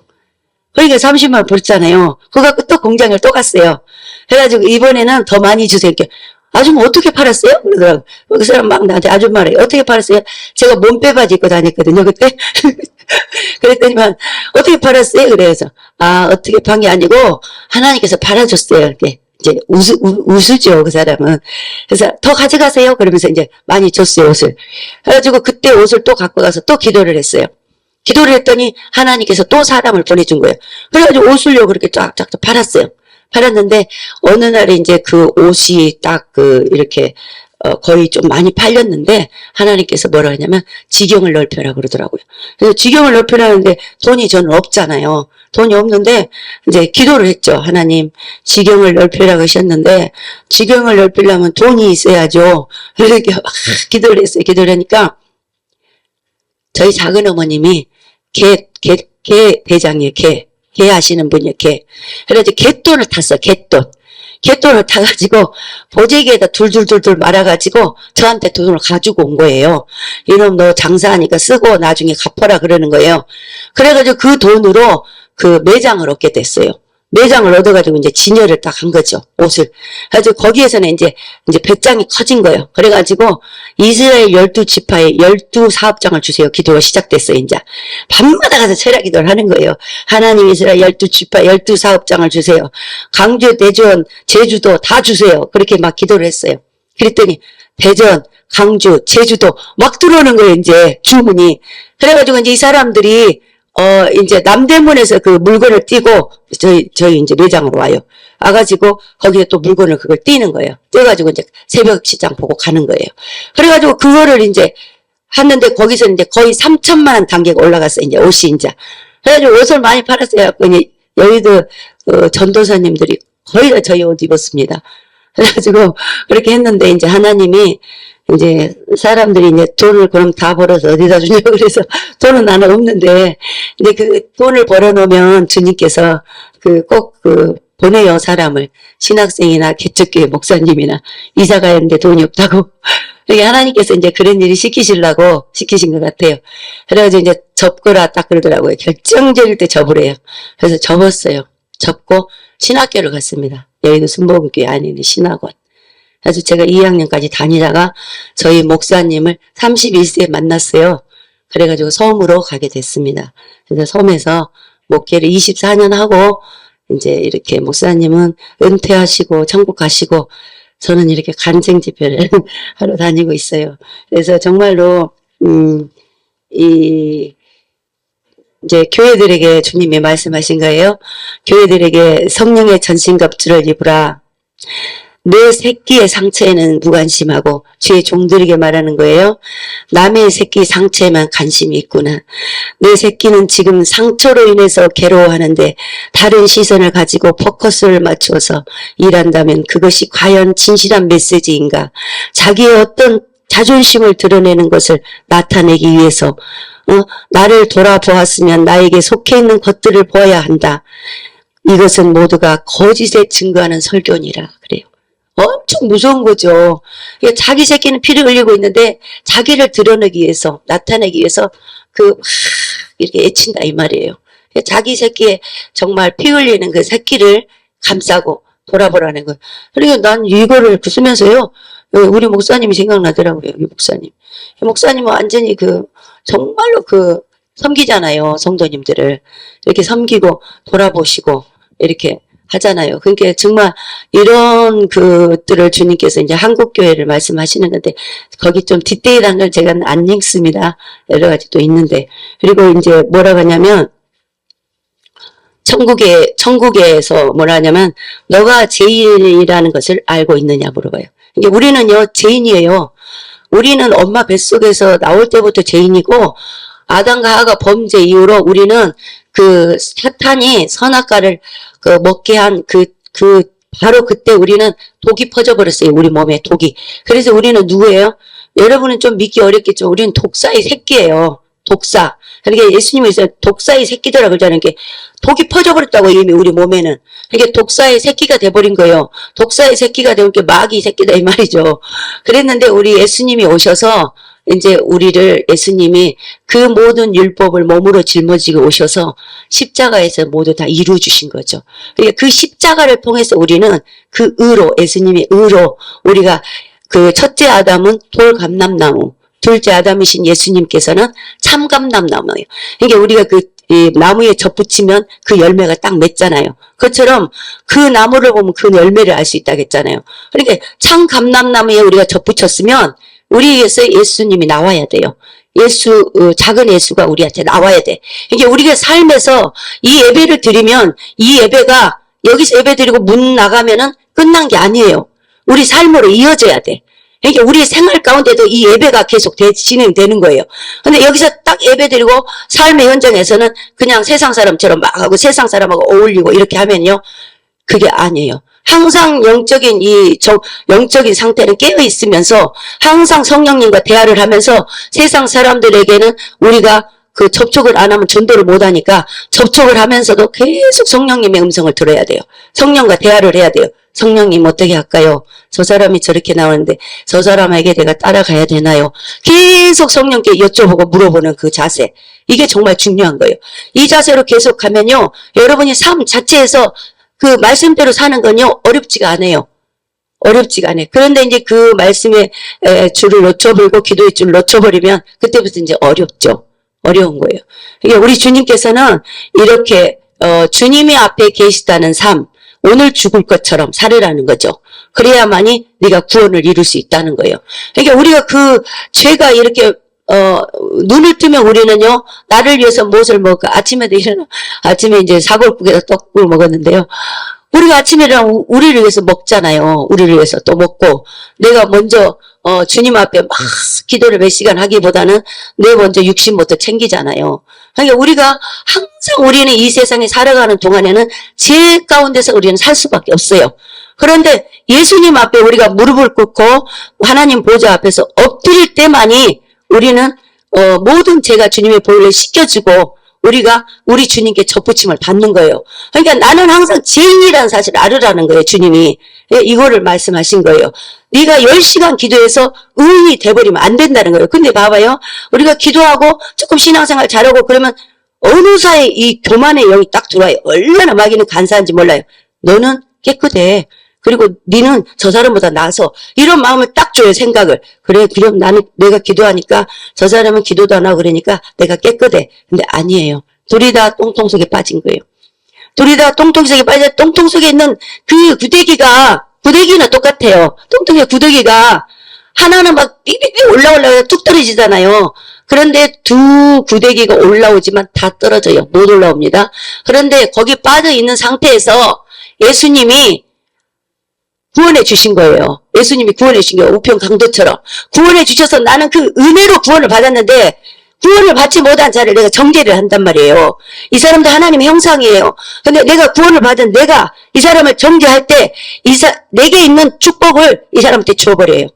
그러니까 30만 원 벌잖아요. 그거 갖고 또 공장을 또 갔어요. 그래가지고 이번에는 더 많이 주세요. 이렇게. 아줌마 어떻게 팔았어요? 그러더라고. 그 사람 막 나한테 아줌마래. 어떻게 팔았어요? 제가 몸빼바지 입고 다녔거든요, 그때. 그랬더니만, 어떻게 팔았어요? 그래서, 어떻게 판 게 아니고, 하나님께서 팔아줬어요. 이렇게. 이제 웃으죠, 그 사람은. 그래서 더 가져가세요. 그러면서 이제 많이 줬어요, 옷을. 그래가지고 그때 옷을 또 갖고 가서 또 기도를 했어요. 기도를 했더니 하나님께서 또 사람을 보내준 거예요. 그래가지고 옷을요, 그렇게 쫙쫙 팔았어요. 팔았는데, 어느 날에 이제 그 옷이 딱 이렇게, 거의 좀 많이 팔렸는데, 하나님께서 뭐라 하냐면, 지경을 넓혀라 그러더라고요. 그래서 지경을 넓히라는데, 돈이 저는 없잖아요. 돈이 없는데, 이제 기도를 했죠. 하나님, 지경을 넓히라고 하셨는데, 지경을 넓히려면 돈이 있어야죠. 이렇게 기도를 했어요. 기도를 하니까, 저희 작은 어머님이 개 대장이에요, 개 하시는 분이에요, 개. 그래가지고 개돈을 탔어, 개돈. 갯돈을 타가지고 보재기에다 둘둘둘둘 말아가지고 저한테 돈을 가지고 온 거예요. 이놈 너 장사하니까 쓰고 나중에 갚아라 그러는 거예요. 그래가지고 그 돈으로 그 매장을 얻게 됐어요. 매장을 얻어가지고 이제 진열을 딱 한 거죠. 옷을. 그래서 거기에서는 이제 배짱이 커진 거예요. 그래가지고 이스라엘 12지파에 12사업장을 주세요. 기도가 시작됐어요, 이제. 밤마다 가서 철야 기도를 하는 거예요. 하나님 이스라엘 12지파 12사업장을 주세요. 강주, 대전, 제주도 다 주세요. 그렇게 막 기도를 했어요. 그랬더니 대전, 강주, 제주도 막 들어오는 거예요, 이제 주문이. 그래가지고 이제 이 사람들이 이제 남대문에서 그 물건을 띄고 저희 이제 매장으로 와요. 와가지고 거기에 또 물건을 그걸 띄는 거예요. 띄어가지고 이제 새벽 시장 보고 가는 거예요. 그래가지고 그거를 이제 하는데 거기서 이제 거의 3천만 원 단계가 올라갔어요. 이제 옷이 이제. 그래가지고 옷을 많이 팔았어요. 여의도 전도사님들이 거의 다 저희 옷 입었습니다. 그래가지고 그렇게 했는데 이제 하나님이 이제 사람들이 이제 돈을 그럼 다 벌어서 어디다 주냐고 그래서 돈은 나는 없는데 근데 그 돈을 벌어놓으면 주님께서 꼭 보내요 사람을 신학생이나 개척교회 목사님이나 이사가 했는데 돈이 없다고 그러니까 하나님께서 이제 그런 일을 시키시려고 시키신 것 같아요. 그래가지고 이제 접거라 딱 그러더라고요. 결정적일 때 접으래요. 그래서 접었어요. 접고 신학교를 갔습니다. 여의도 순복음교회 안에 있는 신학원. 그래서 제가 2학년까지 다니다가 저희 목사님을 31세에 만났어요. 그래가지고 섬으로 가게 됐습니다. 그래서 섬에서 목회를 24년 하고 이제 이렇게 목사님은 은퇴하시고 천국 가시고 저는 이렇게 간증 집회를 하러 다니고 있어요. 그래서 정말로 이제 교회들에게 주님이 말씀하신 거예요. 교회들에게 성령의 전신갑주를 입으라. 내 새끼의 상처에는 무관심하고 주의 종들에게 말하는 거예요. 남의 새끼 상처에만 관심이 있구나. 내 새끼는 지금 상처로 인해서 괴로워하는데 다른 시선을 가지고 포커스를 맞추어서 일한다면 그것이 과연 진실한 메시지인가. 자기의 어떤 자존심을 드러내는 것을 나타내기 위해서 나를 돌아보았으면 나에게 속해 있는 것들을 보아야 한다. 이것은 모두가 거짓에 증거하는 설교니라 그래요. 엄청 무서운 거죠. 자기 새끼는 피를 흘리고 있는데 자기를 드러내기 위해서 나타내기 위해서 이렇게 애친다 이 말이에요. 자기 새끼에 정말 피 흘리는 그 새끼를 감싸고 돌아보라는 거예요. 그러니까 난 이거를 쓰면서요. 우리 목사님이 생각나더라고요. 이 목사님. 이 목사님은 완전히 정말로 섬기잖아요. 성도님들을. 이렇게 섬기고 돌아보시고 이렇게 하잖아요. 그러니까 정말 이런 것들을 주님께서 이제 한국교회를 말씀하시는 건데 거기 좀 디테일한 걸 제가 안 읽습니다. 여러 가지 또 있는데. 그리고 이제 뭐라고 하냐면 천국에서 뭐라 하냐면 너가 죄인이라는 것을 알고 있느냐 물어봐요. 이게 우리는요 죄인이에요. 우리는 엄마 뱃속에서 나올 때부터 죄인이고 아담과 하와가 범죄 이후로 우리는 사탄이 선악과를 먹게 한 바로 그때 우리는 독이 퍼져버렸어요. 우리 몸에 독이. 그래서 우리는 누구예요? 여러분은 좀 믿기 어렵겠죠. 우리는 독사의 새끼예요. 독사. 그러니까 예수님이 있어요. 독사의 새끼들라 그러잖아요. 이게 독이 퍼져버렸다고 이미 우리 몸에는. 그러니까 독사의 새끼가 돼버린 거예요. 독사의 새끼가 되면 마귀 새끼다 이 말이죠. 그랬는데 우리 예수님이 오셔서 이제 우리를 예수님이 그 모든 율법을 몸으로 짊어지고 오셔서 십자가에서 모두 다 이루어 주신 거죠. 그러니까 그 십자가를 통해서 우리는 그 의로 예수님의 의로 우리가 첫째 아담은 돌감람나무 둘째 아담이신 예수님께서는 참감람나무예요. 그러니까 우리가 이 나무에 접붙이면 그 열매가 딱 맺잖아요. 그처럼 그 나무를 보면 그 열매를 알 수 있다겠잖아요. 그러니까 참감람나무에 우리가 접붙였으면 우리에게서 예수님이 나와야 돼요. 작은 예수가 우리한테 나와야 돼. 이게 우리가 삶에서 이 예배를 드리면 이 예배가 여기서 예배 드리고 문 나가면은 끝난 게 아니에요. 우리 삶으로 이어져야 돼. 그러니까 우리 생활 가운데도 이 예배가 계속 진행되는 거예요. 근데 여기서 딱 예배 드리고 삶의 현장에서는 그냥 세상 사람처럼 막 하고 세상 사람하고 어울리고 이렇게 하면요. 그게 아니에요. 항상 영적인 상태는 깨어 있으면서 항상 성령님과 대화를 하면서 세상 사람들에게는 우리가 접촉을 안 하면 전도를 못 하니까 접촉을 하면서도 계속 성령님의 음성을 들어야 돼요. 성령과 대화를 해야 돼요. 성령님 어떻게 할까요? 저 사람이 저렇게 나오는데 저 사람에게 내가 따라가야 되나요? 계속 성령께 여쭤보고 물어보는 그 자세. 이게 정말 중요한 거예요. 이 자세로 계속 가면요. 여러분이 삶 자체에서 그 말씀대로 사는 건요. 어렵지가 않아요. 어렵지가 않아요. 그런데 이제 그 말씀의 줄을 놓쳐버리고 기도의 줄을 놓쳐버리면 그때부터 이제 어렵죠. 어려운 거예요. 그러니까 우리 주님께서는 이렇게 주님이 앞에 계시다는 삶, 오늘 죽을 것처럼 살으라는 거죠. 그래야만이 네가 구원을 이룰 수 있다는 거예요. 그러니까 우리가 그 죄가 이렇게 눈을 뜨면 우리는요, 나를 위해서 무엇을 먹을까? 아침에 이제 사골국에다 떡국을 먹었는데요. 우리가 아침에 일어나면 우리를 위해서 먹잖아요. 우리를 위해서 또 먹고, 내가 먼저, 주님 앞에 막 기도를 몇 시간 하기보다는 내 먼저 육신부터 챙기잖아요. 그러니까 우리가 항상 우리는 이 세상에 살아가는 동안에는 죄 가운데서 우리는 살 수밖에 없어요. 그런데 예수님 앞에 우리가 무릎을 꿇고 하나님 보좌 앞에서 엎드릴 때만이 우리는 모든 죄가 주님의 보혈을 씻겨주고 우리가 우리 주님께 접붙임을 받는 거예요. 그러니까 나는 항상 죄인이라는 사실을 알으라는 거예요. 주님이 이거를 말씀하신 거예요. 네가 10시간 기도해서 의인이 돼버리면 안 된다는 거예요. 근데 봐봐요. 우리가 기도하고 조금 신앙생활 잘하고 그러면 어느 사이에 이 교만의 영이 딱 들어와요. 얼마나 마귀는 간사한지 몰라요. 너는 깨끗해. 그리고 니는 저 사람보다 나아서 이런 마음을 딱 줘요. 생각을. 그래 그럼 나는 내가 기도하니까 저 사람은 기도도 안 하고 그러니까 내가 깨끗해. 근데 아니에요. 둘이 다 똥통 속에 빠진 거예요. 둘이 다 똥통 속에 빠져 똥통 속에 있는 그 구데기는 똑같아요. 똥통의 구데기가 하나는 막 삐삐삐 올라오려고 뚝 떨어지잖아요. 그런데 두 구데기가 올라오지만 다 떨어져요. 못 올라옵니다. 그런데 거기 빠져 있는 상태에서 예수님이 구원해 주신 거예요. 예수님이 구원해 주신 거예요. 우편 강도처럼. 구원해 주셔서 나는 그 은혜로 구원을 받았는데 구원을 받지 못한 자를 내가 정죄를 한단 말이에요. 이 사람도 하나님의 형상이에요. 근데 내가 구원을 받은 내가 이 사람을 정죄할 때 내게 있는 축복을 이 사람한테 줘버려요.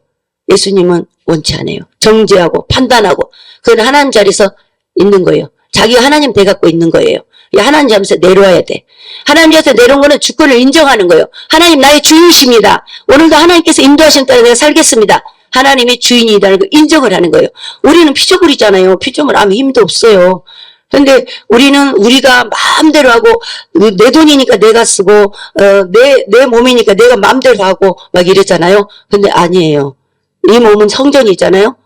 예수님은 원치 않아요. 정죄하고 판단하고 그건 하나님 자리에서 있는 거예요. 자기가 하나님 돼갖고 있는 거예요. 하나님 자리에서 내려와야 돼. 하나님 자리에서 내려온 거는 주권을 인정하는 거예요. 하나님 나의 주인이십니다. 오늘도 하나님께서 인도하신 따라 내가 살겠습니다. 하나님이 주인이라는 걸 인정을 하는 거예요. 우리는 피조물이잖아요. 피조물 아무 힘도 없어요. 그런데 우리는 우리가 마음대로 하고 내 돈이니까 내가 쓰고 내 몸이니까 내가 마음대로 하고 막 이랬잖아요. 근데 아니에요. 이 몸은 성전이잖아요.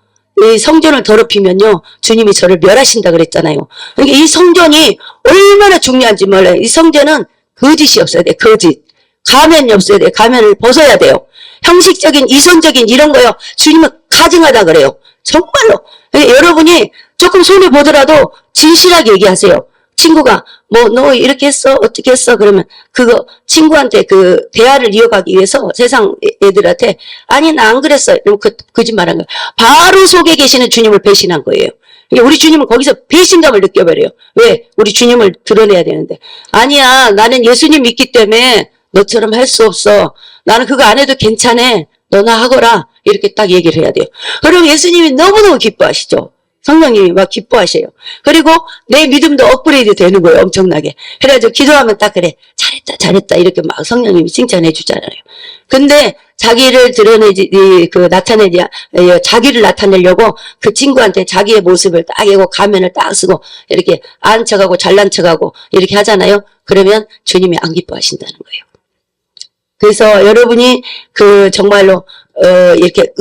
이 성전을 더럽히면요 주님이 저를 멸하신다 그랬잖아요. 그러니까 이 성전이 얼마나 중요한지 몰라요. 이 성전은 거짓이 없어야 돼. 거짓. 가면이 없어야 돼. 가면을 벗어야 돼요. 형식적인 이성적인 이런 거요 주님은 가증하다 그래요. 정말로. 그러니까 여러분이 조금 손해 보더라도 진실하게 얘기하세요. 친구가 뭐 너 이렇게 했어 어떻게 했어 그러면 그거 친구한테 그 대화를 이어가기 위해서 세상 애들한테 아니 나 안 그랬어 이러면 거짓말한 거예요. 바로 속에 계시는 주님을 배신한 거예요. 그러니까 우리 주님은 거기서 배신감을 느껴버려요. 왜? 우리 주님을 드러내야 되는데 아니야 나는 예수님 믿기 때문에 너처럼 할 수 없어. 나는 그거 안 해도 괜찮아. 너나 하거라. 이렇게 딱 얘기를 해야 돼요. 그럼 예수님이 너무너무 기뻐하시죠. 성령님이 막 기뻐하셔요. 그리고 내 믿음도 업그레이드 되는 거예요. 엄청나게. 그래가지고 기도하면 딱 그래. 잘했다 잘했다 이렇게 막 성령님이 칭찬해 주잖아요. 근데 자기를 자기를 나타내려고 그 친구한테 자기의 모습을 딱 하고 가면을 딱 쓰고 이렇게 아는 척하고 잘난 척하고 이렇게 하잖아요. 그러면 주님이 안 기뻐하신다는 거예요. 그래서 여러분이 그 정말로 이렇게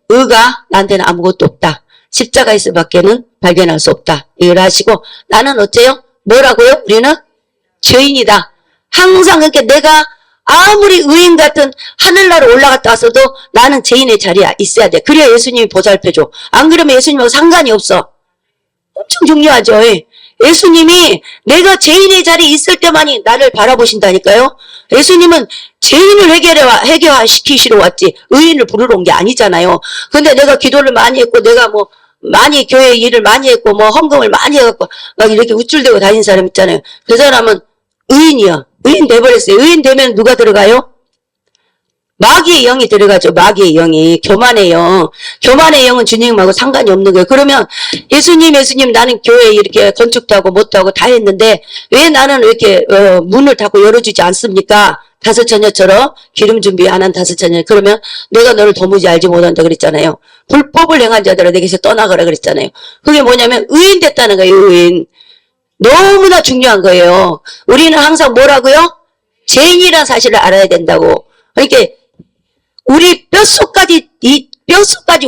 의가 나한테는 아무것도 없다. 십자가에서 밖에는 발견할 수 없다. 이걸 하시고 나는 어때요? 뭐라고요? 우리는 죄인이다. 항상 그렇게 내가 아무리 의인 같은 하늘나라 올라갔다 왔어도 나는 죄인의 자리에 있어야 돼. 그래야 예수님이 보살펴줘. 안 그러면 예수님하고 상관이 없어. 엄청 중요하죠. 예수님이 내가 죄인의 자리에 있을 때만이 나를 바라보신다니까요. 예수님은 죄인을 해결시키시러 왔지 의인을 부르러 온 게 아니잖아요. 근데 내가 기도를 많이 했고 내가 뭐 많이 교회 일을 많이 했고 뭐 헌금을 많이 해갖고 막 이렇게 우쭐대고 다니는 사람 있잖아요. 그 사람은 의인이야. 의인 돼버렸어요. 의인 되면 누가 들어가요? 마귀의 영이 들어가죠. 마귀의 영이. 교만의 영. 교만의 영은 주님하고 상관이 없는 거예요. 그러면 예수님 나는 교회 이렇게 건축도 하고 못도 하고 다 했는데 왜 나는 이렇게 문을 닫고 열어주지 않습니까? 다섯 처녀처럼 기름 준비 안 한 다섯 처녀. 그러면 내가 너를 도무지 알지 못한다 그랬잖아요. 불법을 행한 자들아 내게서 떠나가라 그랬잖아요. 그게 뭐냐면 의인 됐다는 거예요. 의인. 너무나 중요한 거예요. 우리는 항상 뭐라고요? 죄인이라는 사실을 알아야 된다고. 그러니까 우리 뼛속까지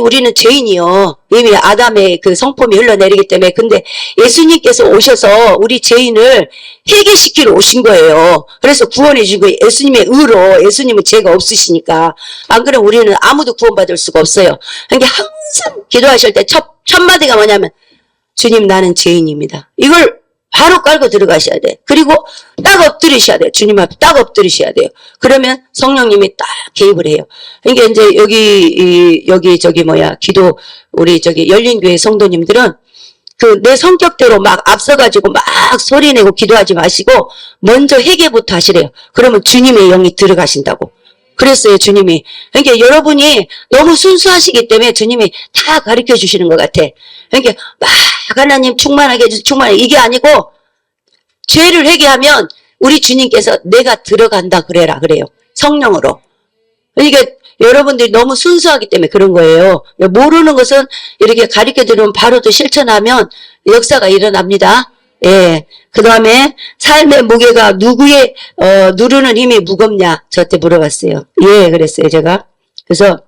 우리는 죄인이요. 이미 아담의 그 성품이 흘러내리기 때문에. 근데 예수님께서 오셔서 우리 죄인을 회개시키러 오신 거예요. 그래서 구원해 주신 거예요. 예수님의 의로. 예수님은 죄가 없으시니까. 안 그러면 우리는 아무도 구원받을 수가 없어요. 그러니까 항상 기도하실 때 첫 마디가 뭐냐면 주님 나는 죄인입니다. 이걸 바로 깔고 들어가셔야 돼. 그리고 딱 엎드리셔야 돼요. 주님 앞에 딱 엎드리셔야 돼요. 그러면 성령님이 딱 개입을 해요. 그러니까 이제 기도, 우리 열린교회 성도님들은 그 내 성격대로 막 앞서가지고 막 소리내고 기도하지 마시고 먼저 회개부터 하시래요. 그러면 주님의 영이 들어가신다고. 그랬어요, 주님이. 그러니까 여러분이 너무 순수하시기 때문에 주님이 다 가르쳐 주시는 것 같아. 그러니까 막 하나님 충만하게 해주세요. 충만하게. 이게 아니고 죄를 회개하면 우리 주님께서 내가 들어간다 그래라 그래요. 성령으로. 그러니까 여러분들이 너무 순수하기 때문에 그런 거예요. 모르는 것은 이렇게 가르쳐 드리면 바로 또 실천하면 역사가 일어납니다. 예. 그 다음에 삶의 무게가 누구의 누르는 힘이 무겁냐 저한테 물어봤어요. 예, 그랬어요 제가. 그래서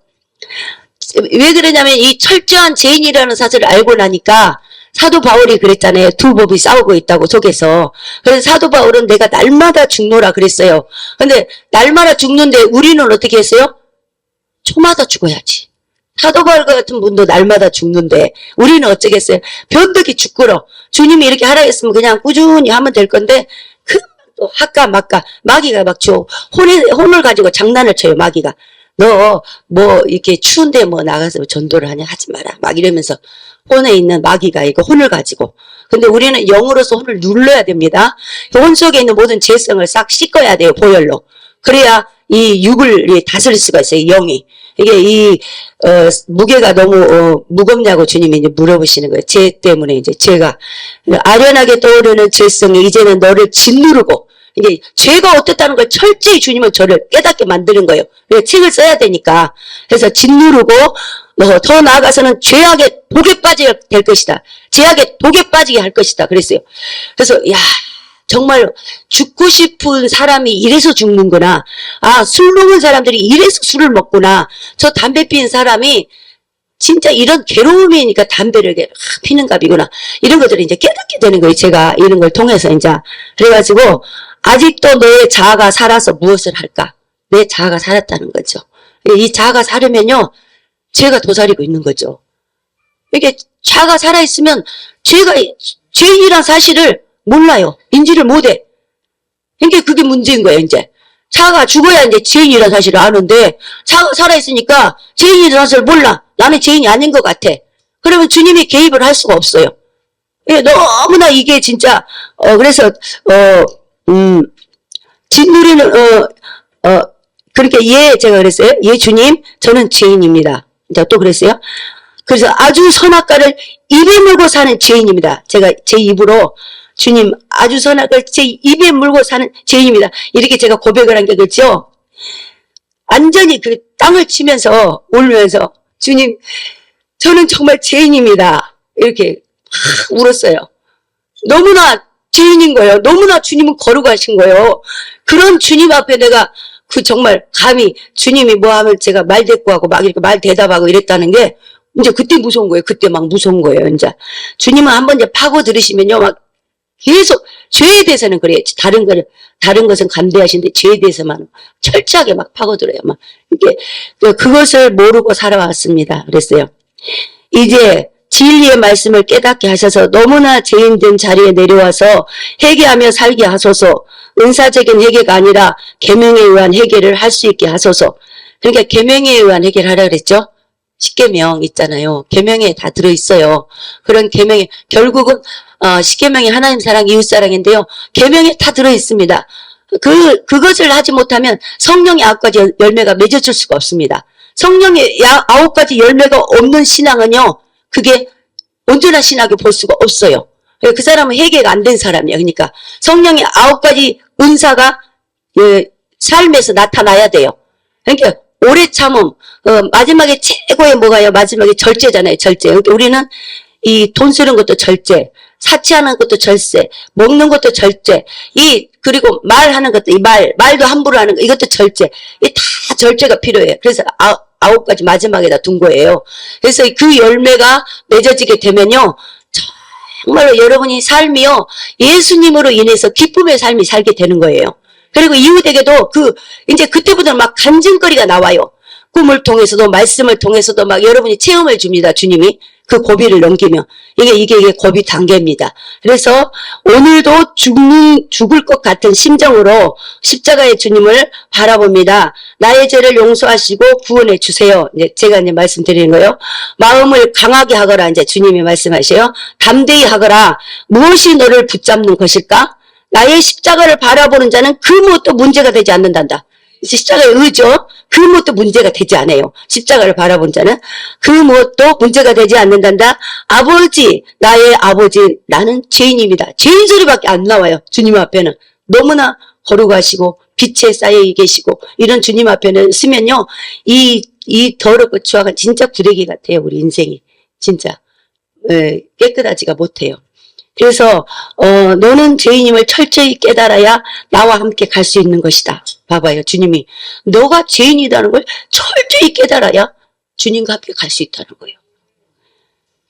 왜 그러냐면 이 철저한 죄인이라는 사실을 알고 나니까 사도 바울이 그랬잖아요. 두 법이 싸우고 있다고 속에서. 그래서 사도 바울은 내가 날마다 죽노라 그랬어요. 근데 날마다 죽는데 우리는 어떻게 했어요? 초마다 죽어야지. 사도 바울 같은 분도 날마다 죽는데 우리는 어쩌겠어요? 변덕이 죽구러. 주님이 이렇게 하라 했으면 그냥 꾸준히 하면 될 건데 금방 또 할까 말까 마귀가 막 혼을 가지고 장난을 쳐요. 마귀가. 너 뭐 이렇게 추운데 뭐 나가서 전도를 하냐 하지 마라. 막 이러면서 혼에 있는 마귀가 이거 혼을 가지고. 근데 우리는 영으로서 혼을 눌러야 됩니다. 혼 속에 있는 모든 죄성을 싹 씻어야 돼요. 보혈로. 그래야 이 육을 다스릴 수가 있어요. 영이. 이게 무게가 너무 무겁냐고 주님이 이제 물어보시는 거예요. 죄 때문에 이제 죄가 아련하게 떠오르는 죄성이 이제는 너를 짓누르고 이게 죄가 어땠다는 걸 철저히 주님은 저를 깨닫게 만드는 거예요. 책을 써야 되니까. 그래서 짓누르고 더 나아가서는 죄악의 독에 빠지게 될 것이다. 죄악의 독에 빠지게 할 것이다. 그랬어요. 그래서 야 정말 죽고 싶은 사람이 이래서 죽는구나. 아, 술 먹는 사람들이 이래서 술을 먹구나. 저 담배 피는 사람이 진짜 이런 괴로움이니까 담배를 피는 값이구나. 이런 것들을 이제 깨닫게 되는 거예요. 제가 이런 걸 통해서 이제. 그래가지고 아직도 내 자아가 살아서 무엇을 할까? 내 자아가 살았다는 거죠. 이 자아가 살으면요. 죄가 도사리고 있는 거죠. 이게 자아가 살아있으면 죄인이란 사실을 몰라요. 인지를 못해. 그러니까 그게 문제인 거예요, 이제. 자아가 죽어야 이제 죄인이라는 사실을 아는데, 자아가 살아있으니까 죄인이라는 사실을 몰라. 나는 죄인이 아닌 것 같아. 그러면 주님이 개입을 할 수가 없어요. 예, 너무나 이게 진짜, 그래서, 짓누리는, 그렇게, 제가 그랬어요. 예, 주님, 저는 죄인입니다. 자, 또 그랬어요. 그래서 아주 선악과를 입에 물고 사는 죄인입니다. 제가 제 입으로, 주님 아주 선악을 제 입에 물고 사는 죄인입니다. 이렇게 제가 고백을 한 게 그렇죠. 완전히 그 땅을 치면서 울면서 주님 저는 정말 죄인입니다. 이렇게 울었어요. 너무나 죄인인 거예요. 너무나 주님은 거룩하신 거예요. 그런 주님 앞에 내가 정말 감히 주님이 뭐 하면 제가 말 대꾸하고 막 이렇게 말 대답하고 이랬다는 게 이제 그때 무서운 거예요. 그때 막 무서운 거예요. 이제 주님은 한번 이제 파고 들으시면요 막 계속 죄에 대해서는 그래요. 다른 것은 감대하신데 죄에 대해서만 철저하게 막 파고들어요. 막 이렇게 그것을 모르고 살아왔습니다. 그랬어요. 이제 진리의 말씀을 깨닫게 하셔서 너무나 죄인된 자리에 내려와서 회개하며 살게 하소서. 은사적인 회개가 아니라 계명에 의한 회개를 할 수 있게 하소서. 그러니까 계명에 의한 회개를 하라 그랬죠. 십계명 있잖아요. 계명에 다 들어있어요. 그런 계명에 결국은 십계명이 하나님 사랑, 이웃 사랑인데요. 계명에 다 들어있습니다. 그것을 하지 못하면 성령의 9가지 열매가 맺어질 수가 없습니다. 성령의 9가지 열매가 없는 신앙은요. 그게 온전한 신앙을 볼 수가 없어요. 그 사람은 회개가 안 된 사람이에요. 그러니까 성령의 9가지 은사가 삶에서 나타나야 돼요. 그러니까 오래 참음, 마지막에 최고의 뭐가요? 마지막에 절제잖아요. 절제. 그러니까 우리는 이 돈 쓰는 것도 절제, 사치하는 것도 절제, 먹는 것도 절제, 그리고 말하는 것도, 말도 함부로 하는 거, 이것도 절제. 이 다 절제가 필요해요. 그래서 9가지 마지막에다 둔 거예요. 그래서 그 열매가 맺어지게 되면요, 정말로 여러분이 삶이요, 예수님으로 인해서 기쁨의 삶이 살게 되는 거예요. 그리고 이웃에게도 이제 그때부터는 막 간증거리가 나와요. 꿈을 통해서도, 말씀을 통해서도 막 여러분이 체험을 줍니다, 주님이. 그 고비를 넘기면. 이게 고비 단계입니다. 그래서 오늘도 죽을 것 같은 심정으로 십자가의 주님을 바라봅니다. 나의 죄를 용서하시고 구원해 주세요. 제가 이제 말씀드리는 거예요. 마음을 강하게 하거라. 이제 주님이 말씀하셔요. 담대히 하거라. 무엇이 너를 붙잡는 것일까? 나의 십자가를 바라보는 자는 그 무엇도 문제가 되지 않는단다. 십자가의 의죠. 그 무엇도 문제가 되지 않아요. 십자가를 바라본 자는 그 무엇도 문제가 되지 않는단다. 아버지, 나의 아버지, 나는 죄인입니다. 죄인 소리밖에 안 나와요. 주님 앞에는. 너무나 거룩하시고 빛에 쌓여 계시고 이런 주님 앞에는 쓰면요. 이 더럽고 추악한 진짜 구데기 같아요. 우리 인생이. 진짜 깨끗하지가 못해요. 그래서 너는 죄인임을 철저히 깨달아야 나와 함께 갈 수 있는 것이다. 봐봐요. 주님이 너가 죄인이라는 걸 철저히 깨달아야 주님과 함께 갈 수 있다는 거예요.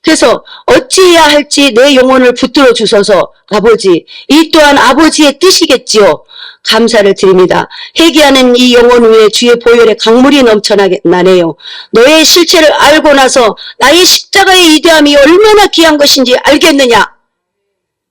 그래서 어찌해야 할지 내 영혼을 붙들어 주소서. 아버지, 이 또한 아버지의 뜻이겠지요. 감사를 드립니다. 회개하는 이 영혼 위에 주의 보혈의 강물이 넘쳐나네요. 너의 실체를 알고 나서 나의 십자가의 위대함이 얼마나 귀한 것인지 알겠느냐.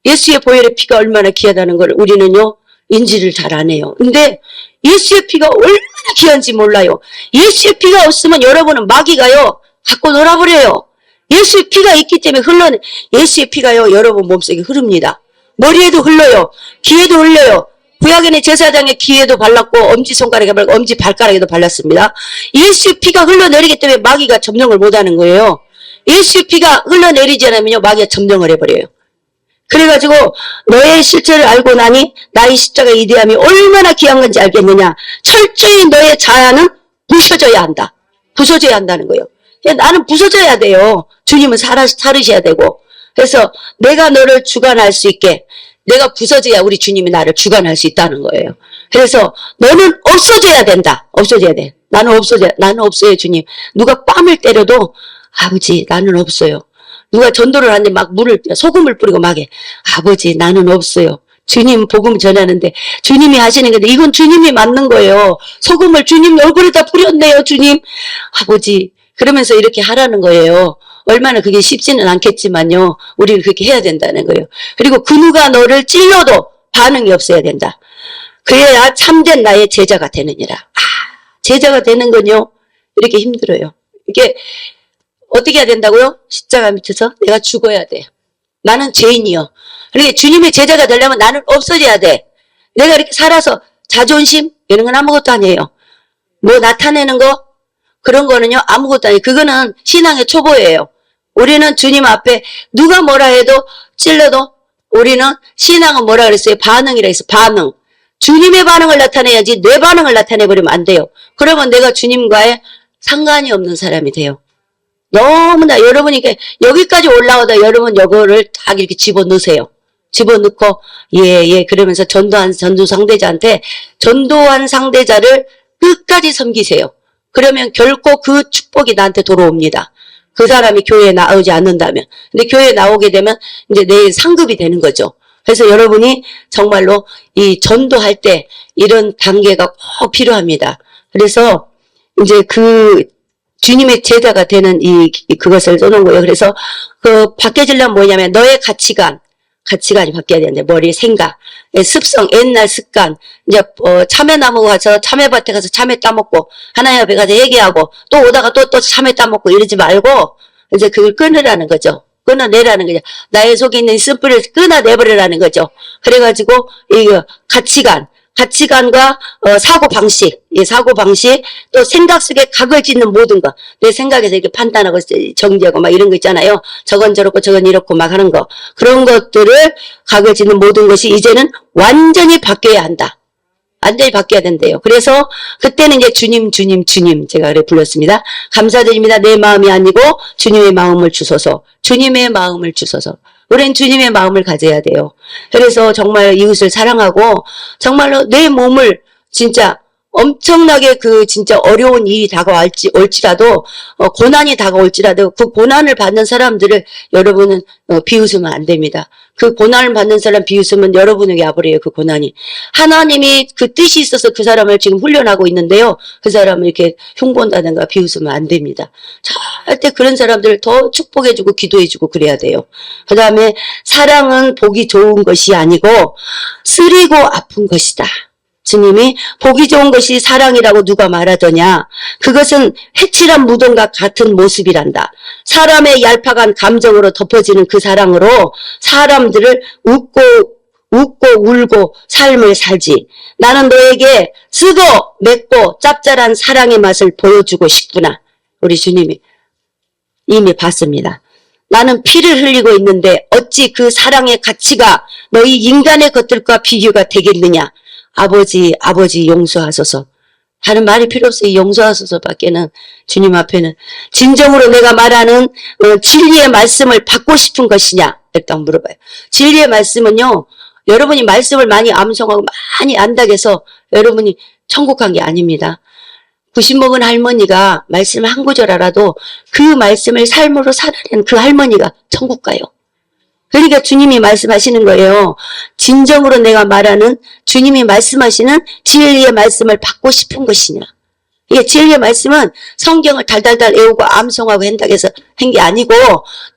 예수의 보혈의 피가 얼마나 귀하다는 걸 우리는요, 인지를 잘 안 해요. 근데 예수의 피가 얼마나 귀한지 몰라요. 예수의 피가 없으면 여러분은 마귀가요, 갖고 놀아버려요. 예수의 피가 있기 때문에 예수의 피가요, 여러분 몸속에 흐릅니다. 머리에도 흘러요. 귀에도 흘려요. 구약에는 제사장의 귀에도 발랐고, 엄지손가락에 발랐고, 엄지발가락에도 발랐습니다. 예수의 피가 흘러내리기 때문에 마귀가 점령을 못하는 거예요. 예수의 피가 흘러내리지 않으면요, 마귀가 점령을 해버려요. 그래가지고 너의 실체를 알고 나니 나의 십자가의 위대함이 얼마나 귀한 건지 알겠느냐. 철저히 너의 자아는 부서져야 한다. 부서져야 한다는 거예요. 나는 부서져야 돼요. 주님은 살으셔야 되고. 그래서 내가 너를 주관할 수 있게, 내가 부서져야 우리 주님이 나를 주관할 수 있다는 거예요. 그래서 너는 없어져야 된다. 없어져야 돼. 나는 없어요, 주님. 누가 뺨을 때려도 아버지 나는 없어요. 누가 전도를 하는데 막 소금을 뿌리고 막 해. 아버지, 나는 없어요. 주님 복음 전하는데 주님이 하시는 건데 이건 주님이 맞는 거예요. 소금을 주님 얼굴에다 뿌렸네요, 주님. 아버지. 그러면서 이렇게 하라는 거예요. 얼마나 그게 쉽지는 않겠지만요. 우리는 그렇게 해야 된다는 거예요. 그리고 그 누가 너를 찔러도 반응이 없어야 된다. 그래야 참된 나의 제자가 되느니라. 제자가 되는 건요. 이렇게 힘들어요. 이게 어떻게 해야 된다고요? 십자가 밑에서 내가 죽어야 돼. 나는 죄인이요. 그러니까 주님의 제자가 되려면 나는 없어져야 돼. 내가 이렇게 살아서 자존심 이런 건 아무것도 아니에요. 뭐 나타내는 거 그런 거는요 아무것도 아니에요. 그거는 신앙의 초보예요. 우리는 주님 앞에 누가 뭐라 해도 찔러도 우리는 신앙은 뭐라 그랬어요? 반응이라 했어요. 반응. 주님의 반응을 나타내야지 내 반응을 나타내버리면 안 돼요. 그러면 내가 주님과의 상관이 없는 사람이 돼요. 너무나 여러분이 여기까지 올라오다 여러분 이거를 딱 이렇게 집어넣으세요. 집어넣고 예 그러면서 전도한 상대자한테 전도한 상대자를 끝까지 섬기세요. 그러면 결코 그 축복이 나한테 돌아옵니다. 그 사람이 교회에 나오지 않는다면. 근데 교회에 나오게 되면 이제 내 상급이 되는 거죠. 그래서 여러분이 정말로 이 전도할 때 이런 단계가 꼭 필요합니다. 그래서 이제 주님의 제자가 되는 그것을 써놓은 거예요. 그래서 바뀌어지려면 뭐냐면 너의 가치관이 바뀌어야 되는데 머리 생각, 습성, 옛날 습관, 이제 참외나무 가서 참외밭에 가서 참외 따먹고 하나님 앞에 가서 얘기하고 또 오다가 또 참외 따먹고 이러지 말고 이제 그걸 끊으라는 거죠. 끊어내라는 거죠. 나의 속에 있는 쓴뿌리를 끊어내버리라는 거죠. 그래가지고 이 가치관과 사고방식, 또 생각 속에 각을 짓는 모든 거. 내 생각에서 이렇게 판단하고 정지하고 막 이런 거 있잖아요. 저건 저렇고 저건 이렇고 막 하는 거. 그런 것들을 각을 짓는 모든 것이 이제는 완전히 바뀌어야 한다. 완전히 바뀌어야 된대요. 그래서 그때는 이제 주님 제가 그래 불렀습니다. 감사드립니다. 내 마음이 아니고 주님의 마음을 주소서. 주님의 마음을 주소서. 우리는 주님의 마음을 가져야 돼요. 그래서 정말 이웃을 사랑하고 정말로 내 몸을 진짜 엄청나게 그 진짜 어려운 일이 올지라도 고난이 다가올지라도 그 고난을 받는 사람들을 여러분은 비웃으면 안 됩니다. 그 고난을 받는 사람 비웃으면 여러분에게 와버려요. 그 고난이. 하나님이 그 뜻이 있어서 그 사람을 지금 훈련하고 있는데요. 그 사람을 이렇게 흉본다든가 비웃으면 안 됩니다. 절대 그런 사람들을 더 축복해주고 기도해주고 그래야 돼요. 그 다음에 사랑은 보기 좋은 것이 아니고 쓰리고 아픈 것이다. 주님이 보기 좋은 것이 사랑이라고 누가 말하더냐. 그것은 해칠한 무덤과 같은 모습이란다. 사람의 얄팍한 감정으로 덮어지는 그 사랑으로 사람들을 웃고 울고 삶을 살지. 나는 너에게 쓰고 맵고 짭짤한 사랑의 맛을 보여주고 싶구나. 우리 주님이 이미 봤습니다. 나는 피를 흘리고 있는데 어찌 그 사랑의 가치가 너희 인간의 것들과 비교가 되겠느냐. 아버지 용서하소서. 다른 말이 필요 없어요. 용서하소서 밖에는 주님 앞에는 진정으로 내가 말하는 진리의 말씀을 받고 싶은 것이냐 일단 물어봐요. 진리의 말씀은요. 여러분이 말씀을 많이 암송하고 많이 안다고 해서 여러분이 천국 간 게 아닙니다. 90 먹은 할머니가 말씀 한 구절 알아도 그 말씀을 삶으로 살아낸 그 할머니가 천국 가요. 그러니까 주님이 말씀하시는 거예요. 진정으로 내가 말하는 주님이 말씀하시는 진리의 말씀을 받고 싶은 것이냐. 이게 진리의 말씀은 성경을 달달달 외우고 암송하고 한다고 해서 한 게 아니고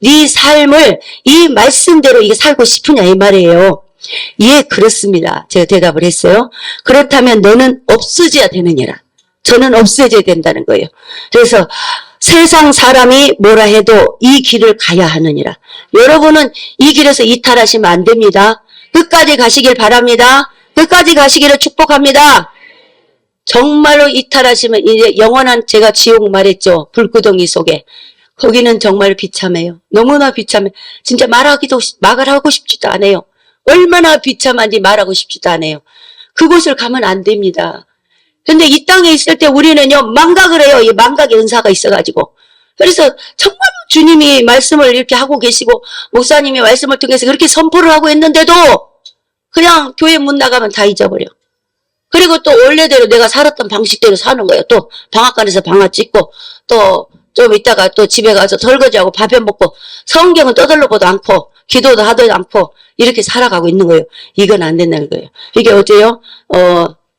네 삶을 이 말씀대로 이게 살고 싶으냐 이 말이에요. 예, 그렇습니다. 제가 대답을 했어요. 그렇다면 너는 없어져야 되느니라. 저는 없어져야 된다는 거예요. 그래서 세상 사람이 뭐라 해도 이 길을 가야 하느니라. 여러분은 이 길에서 이탈하시면 안 됩니다. 끝까지 가시길 바랍니다. 끝까지 가시기를 축복합니다. 정말로 이탈하시면 이제 영원한 제가 지옥 말했죠. 불구덩이 속에. 거기는 정말 비참해요. 너무나 비참해. 진짜 말을 하고 싶지도 않아요. 얼마나 비참한지 말하고 싶지도 않아요. 그곳을 가면 안 됩니다. 근데 이 땅에 있을 때 우리는요, 망각을 해요. 이 망각의 은사가 있어가지고. 그래서 정말 주님이 말씀을 이렇게 하고 계시고, 목사님이 말씀을 통해서 그렇게 선포를 하고 있는데도, 그냥 교회 문 나가면 다 잊어버려. 그리고 또 원래대로 내가 살았던 방식대로 사는 거예요. 또 방앗간에서 방앗 찍고, 또 좀 이따가 또 집에 가서 설거지하고 밥해 먹고, 성경은 떠들러보도 않고, 기도도 하도 않고, 이렇게 살아가고 있는 거예요. 이건 안 된다는 거예요. 이게 어째요?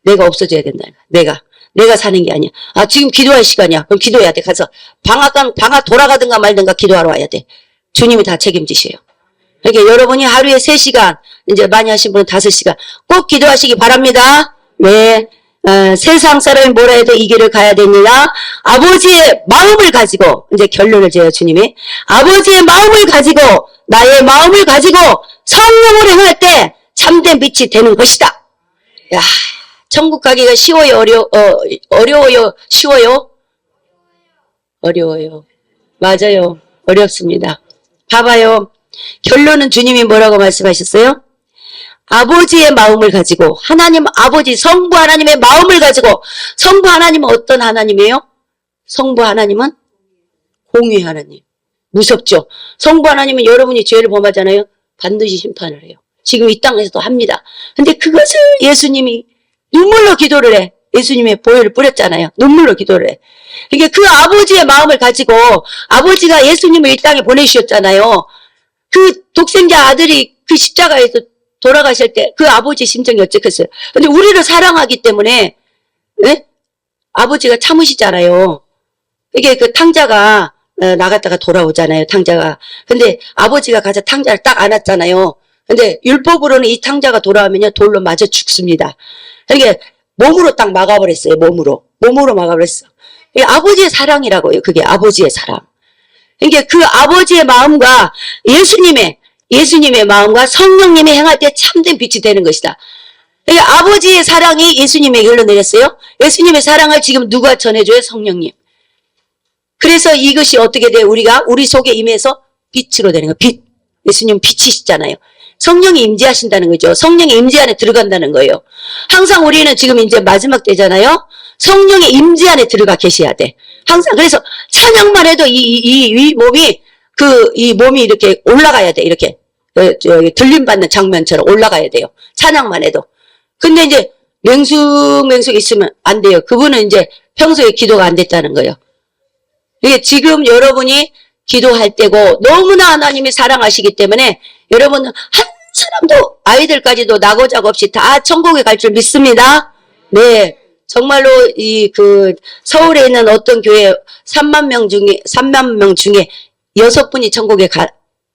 내가 없어져야 된다. 내가 사는 게 아니야. 아, 지금 기도할 시간이야. 그럼 기도해야 돼. 가서 방학 돌아가든가 말든가 기도하러 와야 돼. 주님이 다 책임지셔요. 그러니까 여러분이 하루에 3시간, 이제 많이 하신 분은 5시간 꼭 기도하시기 바랍니다. 네. 세상 사람이 뭐라 해도 이 길을 가야 되느냐. 아버지의 마음을 가지고, 이제 결론을 지어요, 주님이. 아버지의 마음을 가지고, 나의 마음을 가지고 성령으로 행할 때 참된 빛이 되는 것이다. 야. 천국 가기가 쉬워요? 어려워요? 쉬워요? 어려워요. 맞아요. 어렵습니다. 봐봐요. 결론은 주님이 뭐라고 말씀하셨어요? 아버지의 마음을 가지고 하나님 아버지 성부 하나님의 마음을 가지고 성부 하나님은 어떤 하나님이에요? 성부 하나님은 공의 하나님. 무섭죠? 성부 하나님은 여러분이 죄를 범하잖아요. 반드시 심판을 해요. 지금 이 땅에서도 합니다. 근데 그것을 예수님이 눈물로 기도를 해. 예수님의 보혈을 뿌렸잖아요. 눈물로 기도를 해. 그러니까 그 아버지의 마음을 가지고 아버지가 예수님을 이 땅에 보내주셨잖아요. 그 독생자 아들이 그 십자가에서 돌아가실 때 그 아버지의 심정이 어쨌겠어요. 근데 우리를 사랑하기 때문에 네? 아버지가 참으시잖아요. 이게 그 탕자가 나갔다가 돌아오잖아요. 탕자가. 근데 아버지가 가서 탕자를 딱 안았잖아요. 근데 율법으로는 이 탕자가 돌아오면요 돌로 맞아 죽습니다. 그러니까 몸으로 딱 막아버렸어요. 몸으로 막아버렸어. 이게 아버지의 사랑이라고요. 그게 아버지의 사랑. 그러니까 그 아버지의 마음과 예수님의 마음과 성령님이 행할 때 참된 빛이 되는 것이다. 그러니까 아버지의 사랑이 예수님에게 흘러내렸어요. 예수님의 사랑을 지금 누가 전해줘요? 성령님. 그래서 이것이 어떻게 돼요? 우리 속에 임해서 빛으로 되는 거예요. 빛. 예수님 빛이시잖아요. 성령이 임재하신다는 거죠. 성령의 임재 안에 들어간다는 거예요. 항상 우리는 지금 이제 마지막 때잖아요. 성령의 임재 안에 들어가 계셔야 돼. 항상. 그래서 찬양만 해도 이 몸이, 이 몸이 이렇게 올라가야 돼. 이렇게. 들림받는 장면처럼 올라가야 돼요. 찬양만 해도. 근데 이제 맹숙 있으면 안 돼요. 그분은 이제 평소에 기도가 안 됐다는 거예요. 이게 지금 여러분이 기도할 때고 너무나 하나님이 사랑하시기 때문에 여러분은 한 사람도 아이들까지도 나고자고 없이 다 천국에 갈 줄 믿습니다. 네. 정말로 서울에 있는 어떤 교회 3만 명 중에 6분이 천국에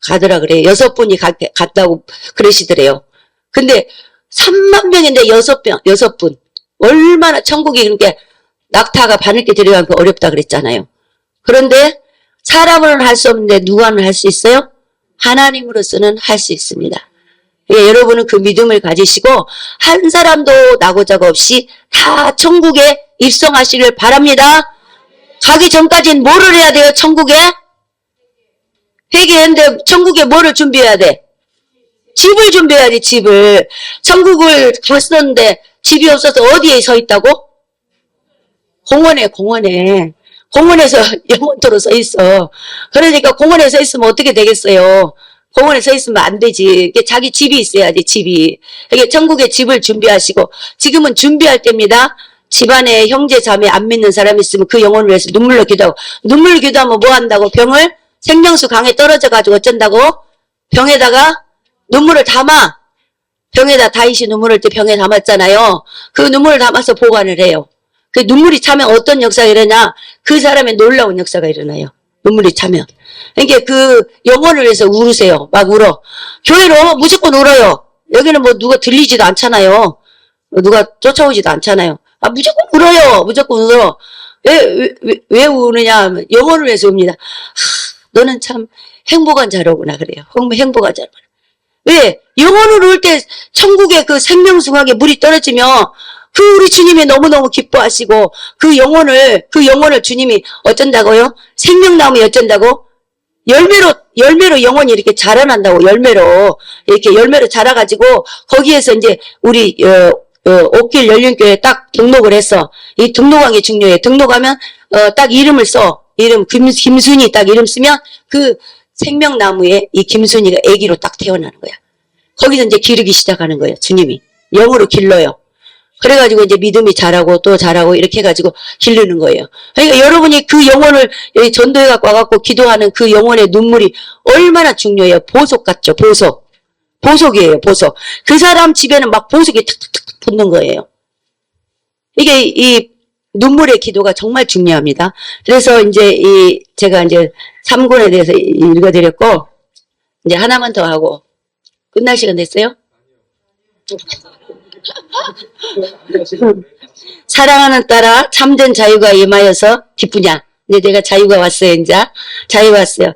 가더라 그래요. 6분이 갔다고 그러시더래요. 근데 3만 명인데 6분. 얼마나 천국이 그렇게 낙타가 바늘게 들어가면 어렵다 그랬잖아요. 그런데 사람으로는 할 수 없는데 누가는 할 수 있어요? 하나님으로서는 할 수 있습니다. 예, 여러분은 그 믿음을 가지시고 한 사람도 나고자가 없이 다 천국에 입성하시길 바랍니다. 가기 전까지는 뭐를 해야 돼요? 천국에? 회개했는데 천국에 뭐를 준비해야 돼? 집을 준비해야 돼. 집을. 천국을 갔었는데 집이 없어서 어디에 서 있다고? 공원에서 영원토로 서 있어. 그러니까 공원에 서 있으면 어떻게 되겠어요? 공원에 서 있으면 안 되지. 자기 집이 있어야지, 집이. 이게 천국에 집을 준비하시고, 지금은 준비할 때입니다. 집안에 형제, 자매 안 믿는 사람이 있으면 그 영혼을 위해서 눈물로 기도하고, 눈물로 기도하면 뭐 한다고? 병을 생명수 강에 떨어져가지고 어쩐다고? 병에다가 눈물을 담아. 병에다 다윗이 눈물을 때 병에 담았잖아요. 그 눈물을 담아서 보관을 해요. 그 눈물이 차면 어떤 역사가 일어나? 그 사람의 놀라운 역사가 일어나요. 눈물이 차면. 그러니까 그 영혼을 위해서 울으세요. 막 울어. 교회로 무조건 울어요. 여기는 뭐 누가 들리지도 않잖아요. 누가 쫓아오지도 않잖아요. 아, 무조건 울어요. 무조건 울어. 왜 우느냐? 영혼을 위해서 웁니다. 너는 참 행복한 자로구나. 그래요. 행복한 자로구나. 왜? 영혼을 울 때 천국의 그 생명숭하게 물이 떨어지면 그 우리 주님이 너무너무 기뻐하시고 그 영혼을 주님이 어쩐다고요? 생명나무에 어쩐다고? 열매로 영혼이 이렇게 자라난다고. 열매로 자라가지고 거기에서 이제 우리 옥길 연륜교회에 딱 등록을 했어. 이 등록한 게 중요해. 등록하면 딱 이름을 써. 김순이 딱 이름 쓰면 그 생명나무에 이 김순이가 아기로 딱 태어나는 거야. 거기서 이제 기르기 시작하는 거예요. 주님이. 영으로 길러요. 그래가지고 이제 믿음이 자라고 또 자라고 이렇게 해가지고 기르는 거예요. 그러니까 여러분이 그 영혼을 여기 전도해 갖고 와갖고 기도하는 그 영혼의 눈물이 얼마나 중요해요. 보석 같죠. 보석이에요. 보석. 그 사람 집에는 막 보석이 탁탁탁 붙는 거예요. 이게 이 눈물의 기도가 정말 중요합니다. 그래서 이제 제가 이제 3권에 대해서 읽어드렸고 이제 하나만 더 하고 끝날 시간 됐어요? 사랑하는 딸아 참된 자유가 임하여서 기쁘냐. 이제 내가 자유가 왔어요. 이제 자유 왔어요.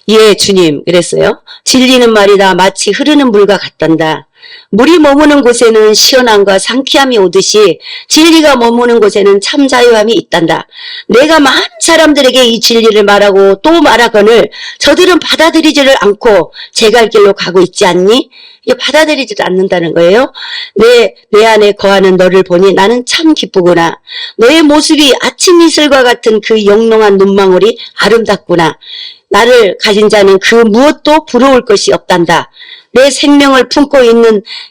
예 주님 그랬어요. 진리는 말이다 마치 흐르는 물과 같단다. 물이 머무는 곳에는 시원함과 상쾌함이 오듯이 진리가 머무는 곳에는 참 자유함이 있단다. 내가 많은 사람들에게 이 진리를 말하고 또 말하거늘 저들은 받아들이지를 않고 제 갈 길로 가고 있지 않니? 이게 받아들이지도 않는다는 거예요. 내 안에 거하는 너를 보니 나는 참 기쁘구나. 너의 모습이 아침 이슬과 같은 그 영롱한 눈망울이 아름답구나. 나를 가진 자는 그 무엇도 부러울 것이 없단다. 내 생명을 품고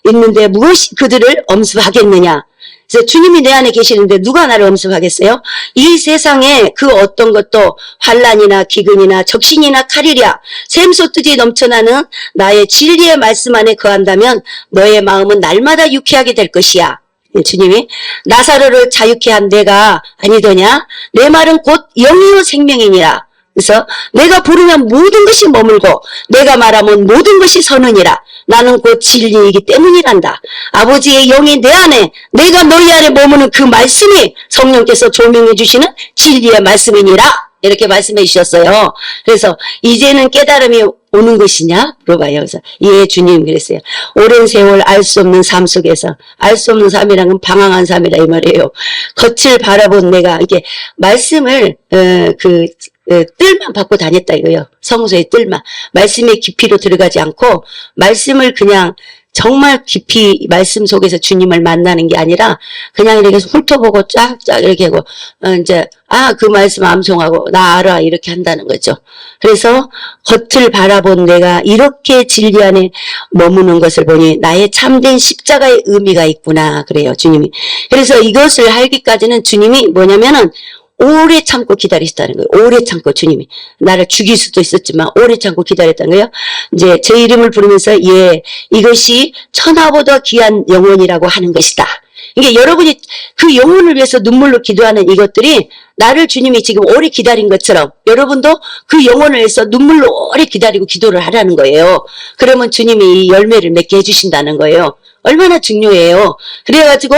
있는데 무엇이 그들을 엄습하겠느냐. 그래서 주님이 내 안에 계시는데 누가 나를 엄습하겠어요? 이 세상에 그 어떤 것도 환난이나 기근이나 적신이나 칼이랴 샘솟듯이 넘쳐나는 나의 진리의 말씀 안에 거한다면 너의 마음은 날마다 유쾌하게 될 것이야. 주님이 나사로를 자유케 한 내가 아니더냐? 내 말은 곧 영이요 생명이니라. 그래서 내가 부르면 모든 것이 머물고 내가 말하면 모든 것이 서느니라. 나는 곧 진리이기 때문이란다. 아버지의 영이 내 안에 내가 너희 안에 머무는 그 말씀이 성령께서 조명해 주시는 진리의 말씀이니라. 이렇게 말씀해 주셨어요. 그래서 이제는 깨달음이 오는 것이냐 물어봐요. 그래서 예 주님 그랬어요. 오랜 세월 알 수 없는 삶 속에서 알 수 없는 삶이란 건 방황한 삶이라 이 말이에요. 겉을 바라본 내가 이게 말씀을 뜰만 받고 다녔다 이거요. 성소의 뜰만. 말씀의 깊이로 들어가지 않고 말씀을 그냥 정말 깊이 말씀 속에서 주님을 만나는 게 아니라 그냥 이렇게 훑어보고 쫙쫙 이렇게 하고 이제 그 말씀 암송하고 나 알아 이렇게 한다는 거죠. 그래서 겉을 바라본 내가 이렇게 진리 안에 머무는 것을 보니 나의 참된 십자가의 의미가 있구나 그래요 주님이. 그래서 이것을 하기까지는 주님이 뭐냐면은 오래 참고 기다리셨다는 거예요. 오래 참고 주님이 나를 죽일 수도 있었지만 오래 참고 기다렸다는 거예요. 이제 제 이름을 부르면서 이것이 천하보다 귀한 영혼이라고 하는 것이다. 이게 여러분이 그 영혼을 위해서 눈물로 기도하는 이것들이 나를 주님이 지금 오래 기다린 것처럼 여러분도 그 영혼을 위해서 눈물로 오래 기다리고 기도를 하라는 거예요. 그러면 주님이 이 열매를 맺게 해주신다는 거예요. 얼마나 중요해요. 그래가지고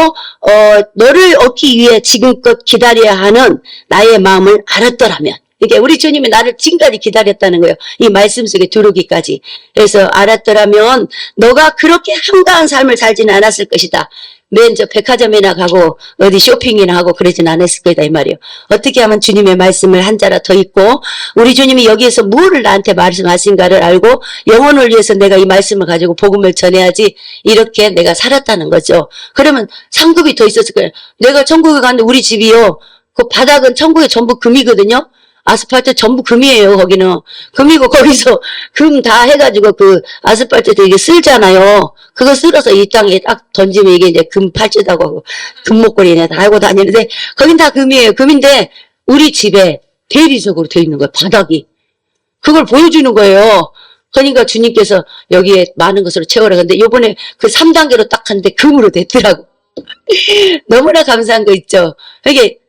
너를 얻기 위해 지금껏 기다려야 하는 나의 마음을 알았더라면 이게 우리 주님이 나를 지금까지 기다렸다는 거예요. 이 말씀 속에 들어오기까지. 그래서 알았더라면 너가 그렇게 한가한 삶을 살지는 않았을 것이다. 맨 저 백화점이나 가고 어디 쇼핑이나 하고 그러진 않았을 거다 이 말이에요. 어떻게 하면 주님의 말씀을 한 자라 더 읽고 우리 주님이 여기에서 무엇을 나한테 말씀하신가를 알고 영혼을 위해서 내가 이 말씀을 가지고 복음을 전해야지 이렇게 내가 살았다는 거죠. 그러면 상급이 더 있었을 거예요. 내가 천국에 갔는데 우리 집이요. 그 바닥은 천국에 전부 금이거든요. 아스팔트 전부 금이에요, 거기는. 금이고, 거기서 금 다 해가지고 그 아스팔트도 이게 쓸잖아요. 그거 쓸어서 이 땅에 딱 던지면 이게 이제 금 팔찌다고 하고, 금 목걸이네 다 하고 다니는데, 거긴 다 금이에요. 금인데, 우리 집에 대리석으로 되어 있는 거예요, 바닥이. 그걸 보여주는 거예요. 그러니까 주님께서 여기에 많은 것으로 채워라. 근데 요번에 그 3단계로 딱 하는데 금으로 됐더라고. 너무나 감사한 거 있죠. 이게,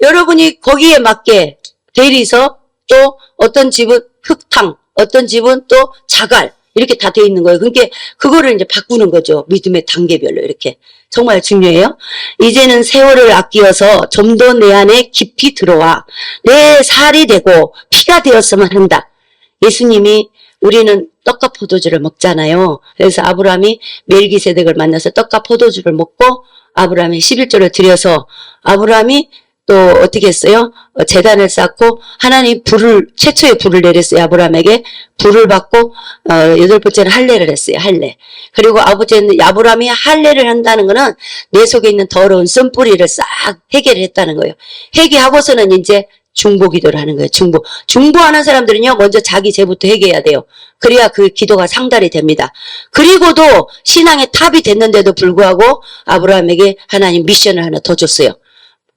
여러분이 거기에 맞게, 대리석, 또 어떤 집은 흙탕, 어떤 집은 또 자갈 이렇게 다 돼 있는 거예요. 그러니까 그거를 이제 바꾸는 거죠. 믿음의 단계별로 이렇게. 정말 중요해요. 이제는 세월을 아끼어서 좀 더 내 안에 깊이 들어와 내 살이 되고 피가 되었으면 한다. 예수님이 우리는 떡과 포도주를 먹잖아요. 그래서 아브라함이 멜기세덱을 만나서 떡과 포도주를 먹고 아브라함이 11조를 드려서 아브라함이 또 어떻게 했어요? 제단을 쌓고 하나님 최초의 불을 내렸어요. 아브라함에게 불을 받고 8번째는 할례를 했어요. 할례. 그리고 아브라함이 할례를 한다는 거는 내 속에 있는 더러운 쓴뿌리를 싹 해결을 했다는 거예요. 회개하고서는 이제 중보기도를 하는 거예요. 중보하는 사람들은요 먼저 자기 죄부터 회개해야 돼요. 그래야 그 기도가 상달이 됩니다. 그리고도 신앙의 탑이 됐는데도 불구하고 아브라함에게 하나님 미션을 하나 더 줬어요.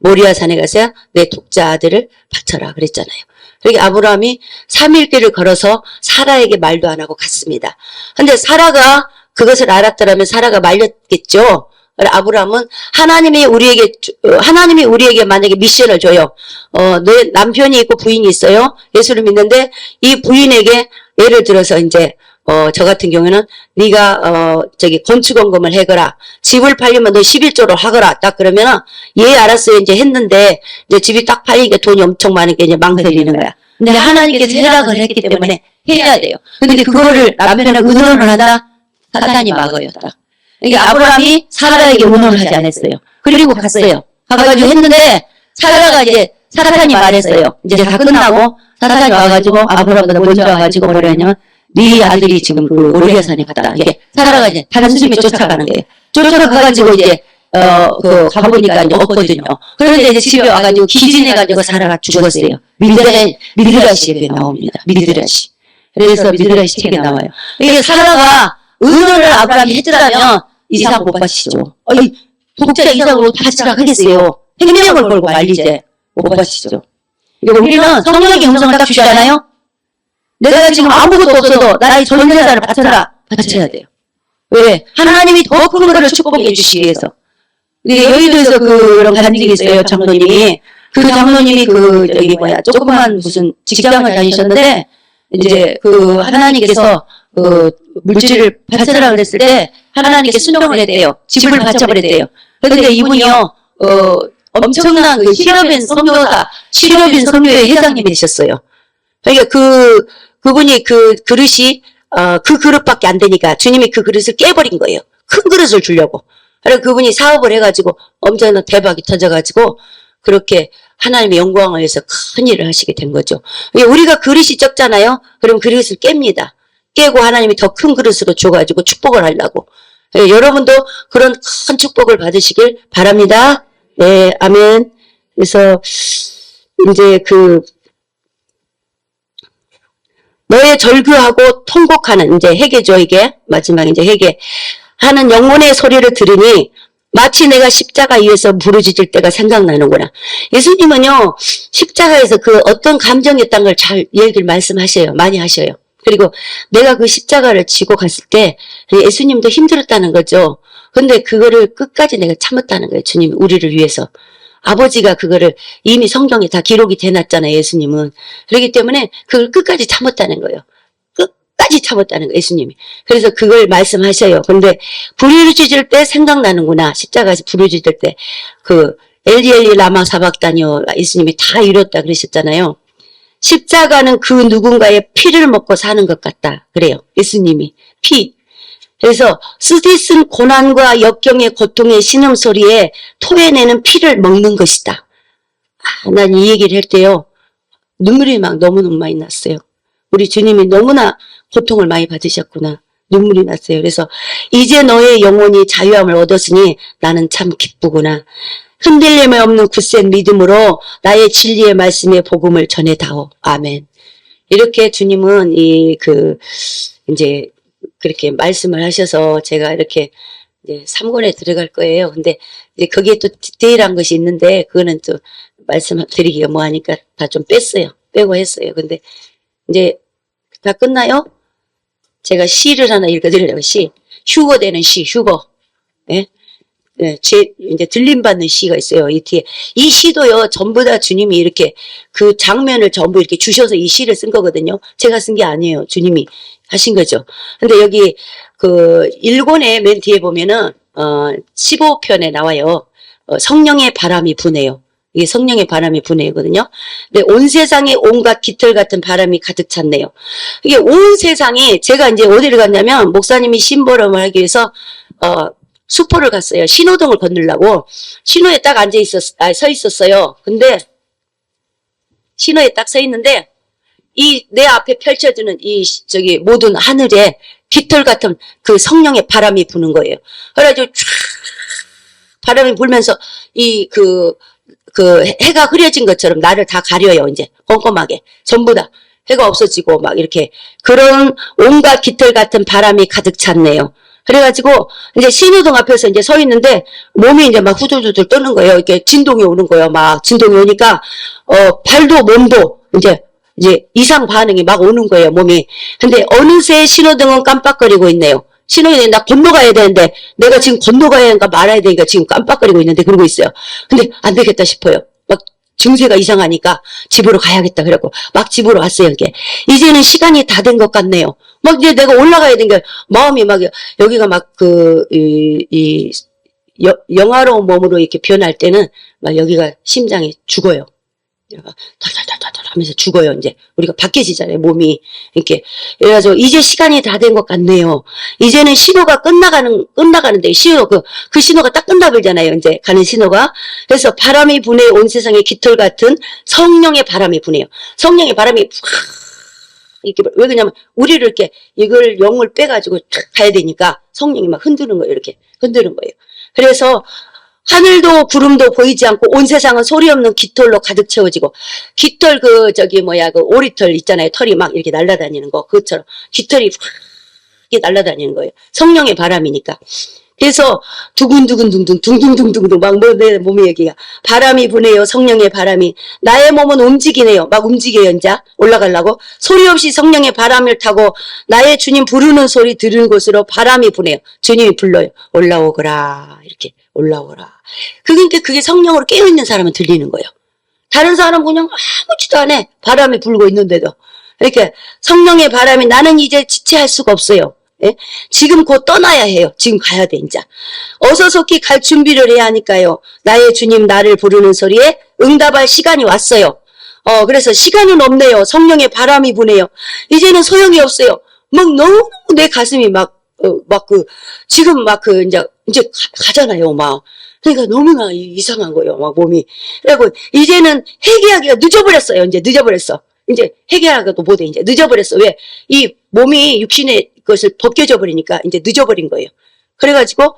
모리아산에 가서 내 독자 아들을 바쳐라 그랬잖아요. 그러니까 아브라함이 3일 길을 걸어서 사라에게 말도 안 하고 갔습니다. 근데 사라가 그것을 알았더라면 사라가 말렸겠죠. 아브라함은 하나님이 우리에게 만약에 미션을 줘요. 내 남편이 있고 부인이 있어요. 예수를 믿는데 이 부인에게 예를 들어서 이제 저 같은 경우에는 네가 건축원금을 해거라. 집을 팔리면 너 11조로 하거라. 딱 그러면은 예 알았어요. 이제 했는데 이제 집이 딱 팔리니까 돈이 엄청 많으니까 이제 망설이는 거야. 근데 하나님께서 허락을 했기 때문에 해야 돼요. 근데 그거를 남편은 의논을 하다 사탄이 막아요. 딱. 그러니까 아브라함이 사라에게 의논을 하지 않았어요. 그리고 갔어요. 가가지고 했는데 사라가 이제 사탄이 말했어요. 이제 다 끝나고 사탄이 와가지고 아브라함보다 먼저 와가지고 뭐라 했냐면 네 아들이 지금 그 모리아산에 갔다. 이게 사라가 이제 단숨에 쫓아가는 거예요. 쫓아가가지고 이제 가보니까 이제 없거든요. 그런데 이제 집에 와가지고 기진해가지고 사라가 죽었어요. 미드라시에 나옵니다. 미드라시. 그래서 미드라시 책에 나와요. 이게 사라가 의논을 아브라함이 했더라면 이삭 못 바치죠. 독자 이삭으로 바치라 하겠어요. 생명을 걸고 말리제 못 바치죠. 우리는 성령의 음성을 딱 주잖아요. 내가 지금 아무것도 없어도 나의 전재산을 바쳐야 돼요. 왜? 하나님이 더 큰 것을 축복해 주시기 위해서. 여의도에서 그런 간증이 있어요, 장로님이. 그 장로님이 조그만 무슨 직장을 다니셨는데, 이제 하나님께서 물질을 바쳐라 그랬을 때, 하나님께 순종을 했대요. 집을 바쳐버렸대요. 그런데 이분이요, 엄청난 실업인 선교의 회장님이 되셨어요. 그러니까 그분이 그 그릇이 그 그릇밖에 안 되니까 주님이 그 그릇을 깨버린 거예요. 큰 그릇을 주려고. 그래서 그분이 사업을 해가지고 엄청난 대박이 터져가지고 그렇게 하나님의 영광을 위해서 큰 일을 하시게 된 거죠. 우리가 그릇이 적잖아요. 그럼 그릇을 깹니다. 깨고 하나님이 더 큰 그릇으로 줘가지고 축복을 하려고. 여러분도 그런 큰 축복을 받으시길 바랍니다. 네, 아멘. 그래서 이제 너의 절규하고 통곡하는, 이제 회개죠, 이게. 마지막 이제 회개. 하는 영혼의 소리를 들으니 마치 내가 십자가 위에서 부르짖을 때가 생각나는구나. 예수님은요, 십자가에서 그 어떤 감정이었다는 걸 잘 얘기를 말씀하셔요. 많이 하셔요. 그리고 내가 그 십자가를 지고 갔을 때 예수님도 힘들었다는 거죠. 근데 그거를 끝까지 내가 참았다는 거예요. 주님이 우리를 위해서. 아버지가 그거를 이미 성경에 다 기록이 돼놨잖아요. 예수님은. 그렇기 때문에 그걸 끝까지 참았다는 거예요. 끝까지 참았다는 거예요. 예수님이. 그래서 그걸 말씀하셔요. 근데 부르짖을 때 생각나는구나. 십자가에서 부르짖을 때 엘리 엘리 라마 사박다니오, 예수님이 다 이뤘다 그러셨잖아요. 십자가는 그 누군가의 피를 먹고 사는 것 같다. 그래요. 예수님이. 피. 그래서 쓰디쓴 고난과 역경의 고통의 신음소리에 토해내는 피를 먹는 것이다. 난 이 얘기를 할 때요, 눈물이 막 너무너무 많이 났어요. 우리 주님이 너무나 고통을 많이 받으셨구나. 눈물이 났어요. 그래서 이제 너의 영혼이 자유함을 얻었으니 나는 참 기쁘구나. 흔들림이 없는 굳센 믿음으로 나의 진리의 말씀의 복음을 전해다오. 아멘. 이렇게 주님은 이제 그렇게 말씀을 하셔서 제가 이렇게 이제 3권에 들어갈 거예요. 근데 이제 거기에 또 디테일한 것이 있는데 그거는 또 말씀드리기가 뭐하니까 다 좀 뺐어요. 빼고 했어요. 근데 이제 다 끝나요? 제가 시를 하나 읽어드리려고. 휴거되는 시, 휴거. 예? 네, 이제 들림받는 시가 있어요. 이 뒤에. 이 시도요, 전부 다 주님이 이렇게 그 장면을 전부 이렇게 주셔서 이 시를 쓴 거거든요. 제가 쓴 게 아니에요. 주님이 하신 거죠. 근데 여기 1권의 맨 뒤에 보면은, 15편에 나와요. 성령의 바람이 부네요. 이게 성령의 바람이 부네거든요. 근데 온 세상에 온갖 깃털 같은 바람이 가득 찼네요. 이게 온 세상에, 제가 이제 어디를 갔냐면, 목사님이 심부름을 하기 위해서, 수포를 갔어요. 신호등을 건너려고. 신호에 딱 서 있었어요. 근데, 신호에 딱 서 있는데, 내 앞에 펼쳐지는 모든 하늘에 깃털 같은 그 성령의 바람이 부는 거예요. 그래가지고 쫙 바람이 불면서 해가 흐려진 것처럼 나를 다 가려요. 이제 꼼꼼하게. 전부 다. 해가 없어지고 막 이렇게. 그런 온갖 깃털 같은 바람이 가득 찼네요. 그래가지고, 이제 신호등 앞에서 이제 서 있는데, 몸이 이제 막 후들후들 떠는 거예요. 이렇게 진동이 오는 거예요. 막 진동이 오니까, 발도 몸도 이제 이상 반응이 막 오는 거예요. 몸이. 근데 어느새 신호등은 깜빡거리고 있네요. 신호등이 나 건너가야 되는데, 내가 지금 건너가야 하는가 말아야 되니까 지금 깜빡거리고 있는데 그러고 있어요. 근데 안 되겠다 싶어요. 막 증세가 이상하니까 집으로 가야겠다. 그래갖고 막 집으로 왔어요. 이게. 이제는 시간이 다 된 것 같네요. 막 이제 내가 올라가야 되니까 마음이 막 여기가 막 영화로운 몸으로 이렇게 변할 때는 막 여기가 심장이 죽어요. 덜덜덜덜 하면서 죽어요. 이제 우리가 바뀌어지잖아요. 몸이 이렇게. 그래가지고 이제 시간이 다 된 것 같네요. 이제는 신호가 끝나가는데 그 신호가 딱 끝나버리잖아요. 이제 가는 신호가. 그래서 바람이 부네 온 세상에 깃털 같은 성령의 바람이 부네요. 성령의 바람이 이렇게. 왜 그러냐면 우리를 이렇게 이걸 영을 빼가지고 탁 가야 되니까 성령이 막 흔드는 거예요. 이렇게 흔드는 거예요. 그래서 하늘도 구름도 보이지 않고 온 세상은 소리 없는 깃털로 가득 채워지고, 깃털 오리털 있잖아요. 털이 막 이렇게 날아다니는 거. 그것처럼 깃털이 확 이렇게 날아다니는 거예요. 성령의 바람이니까. 그래서 두근두근둥둥 둥둥둥둥둥 막 내 몸이 여기가 바람이 부네요. 성령의 바람이. 나의 몸은 움직이네요. 막 움직여요. 이제 올라가려고. 소리 없이 성령의 바람을 타고 나의 주님 부르는 소리 들은 곳으로 바람이 부네요. 주님이 불러요. 올라오거라. 이렇게 올라오거라. 그러니까 그게 성령으로 깨어있는 사람은 들리는 거예요. 다른 사람은 그냥 아무지도 안 해. 바람이 불고 있는데도. 이렇게 성령의 바람이 나는 이제 지체할 수가 없어요. 예? 지금 곧 떠나야 해요. 지금 가야 돼, 이제. 어서 속히 갈 준비를 해야 하니까요. 나의 주님 나를 부르는 소리에 응답할 시간이 왔어요. 그래서 시간은 없네요. 성령의 바람이 부네요. 이제는 소용이 없어요. 막 너무 내 가슴이 지금 이제 가잖아요, 막. 그러니까 너무나 이상한 거예요. 막 몸이. 그리고 이제는 회개하기가 늦어버렸어요. 이제 늦어버렸어. 이제 회개하기도 못해. 이제 늦어버렸어. 왜? 이 몸이 육신의 것을 벗겨져 버리니까 이제 늦어버린 거예요. 그래가지고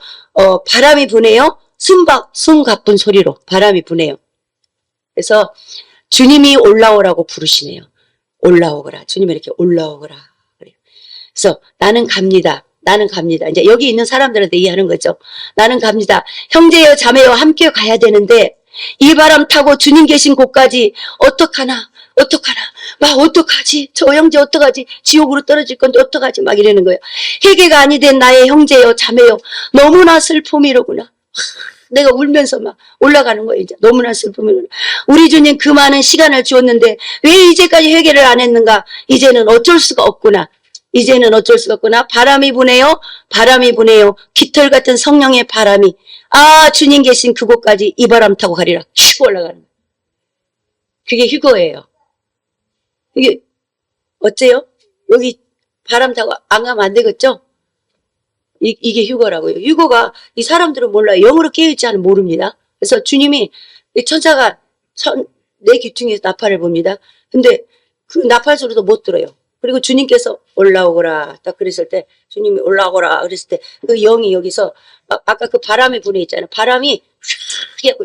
바람이 부네요. 숨가쁜 소리로 바람이 부네요. 그래서 주님이 올라오라고 부르시네요. 올라오거라. 주님이 이렇게 올라오거라. 그래요. 그래서 나는 갑니다. 나는 갑니다. 이제 여기 있는 사람들한테 얘기하는 거죠. 나는 갑니다. 형제여 자매여 함께 가야 되는데 이 바람 타고 주님 계신 곳까지 어떡하나 어떡하나 막 어떡하지 저 형제 어떡하지 지옥으로 떨어질 건데 어떡하지 막 이러는 거예요. 회개가 아니 된 나의 형제여 자매여 너무나 슬픔이로구나. 내가 울면서 막 올라가는 거예요. 이제 너무나 슬픔이로구나. 우리 주님 그 많은 시간을 주었는데 왜 이제까지 회개를 안 했는가. 이제는 어쩔 수가 없구나. 이제는 어쩔 수가 없구나. 바람이 부네요. 바람이 부네요. 깃털 같은 성령의 바람이 주님 계신 그곳까지 이 바람 타고 가리라. 슉 올라가는 거예요. 그게 휴거예요. 이게 어째요? 여기 바람 타고 안 가면 안 되겠죠? 이게 휴거라고요. 휴거가 이 사람들은 몰라요. 영으로 깨어있지 않으면 모릅니다. 그래서 주님이 천사가 내 귀퉁이에서 나팔을 봅니다. 근데 그 나팔 소리도 못 들어요. 그리고 주님께서 올라오거라 딱 그랬을 때 주님이 올라오거라 그랬을 때 그 영이 여기서 아까 그 바람의 분에 있잖아요. 바람이 휙 하고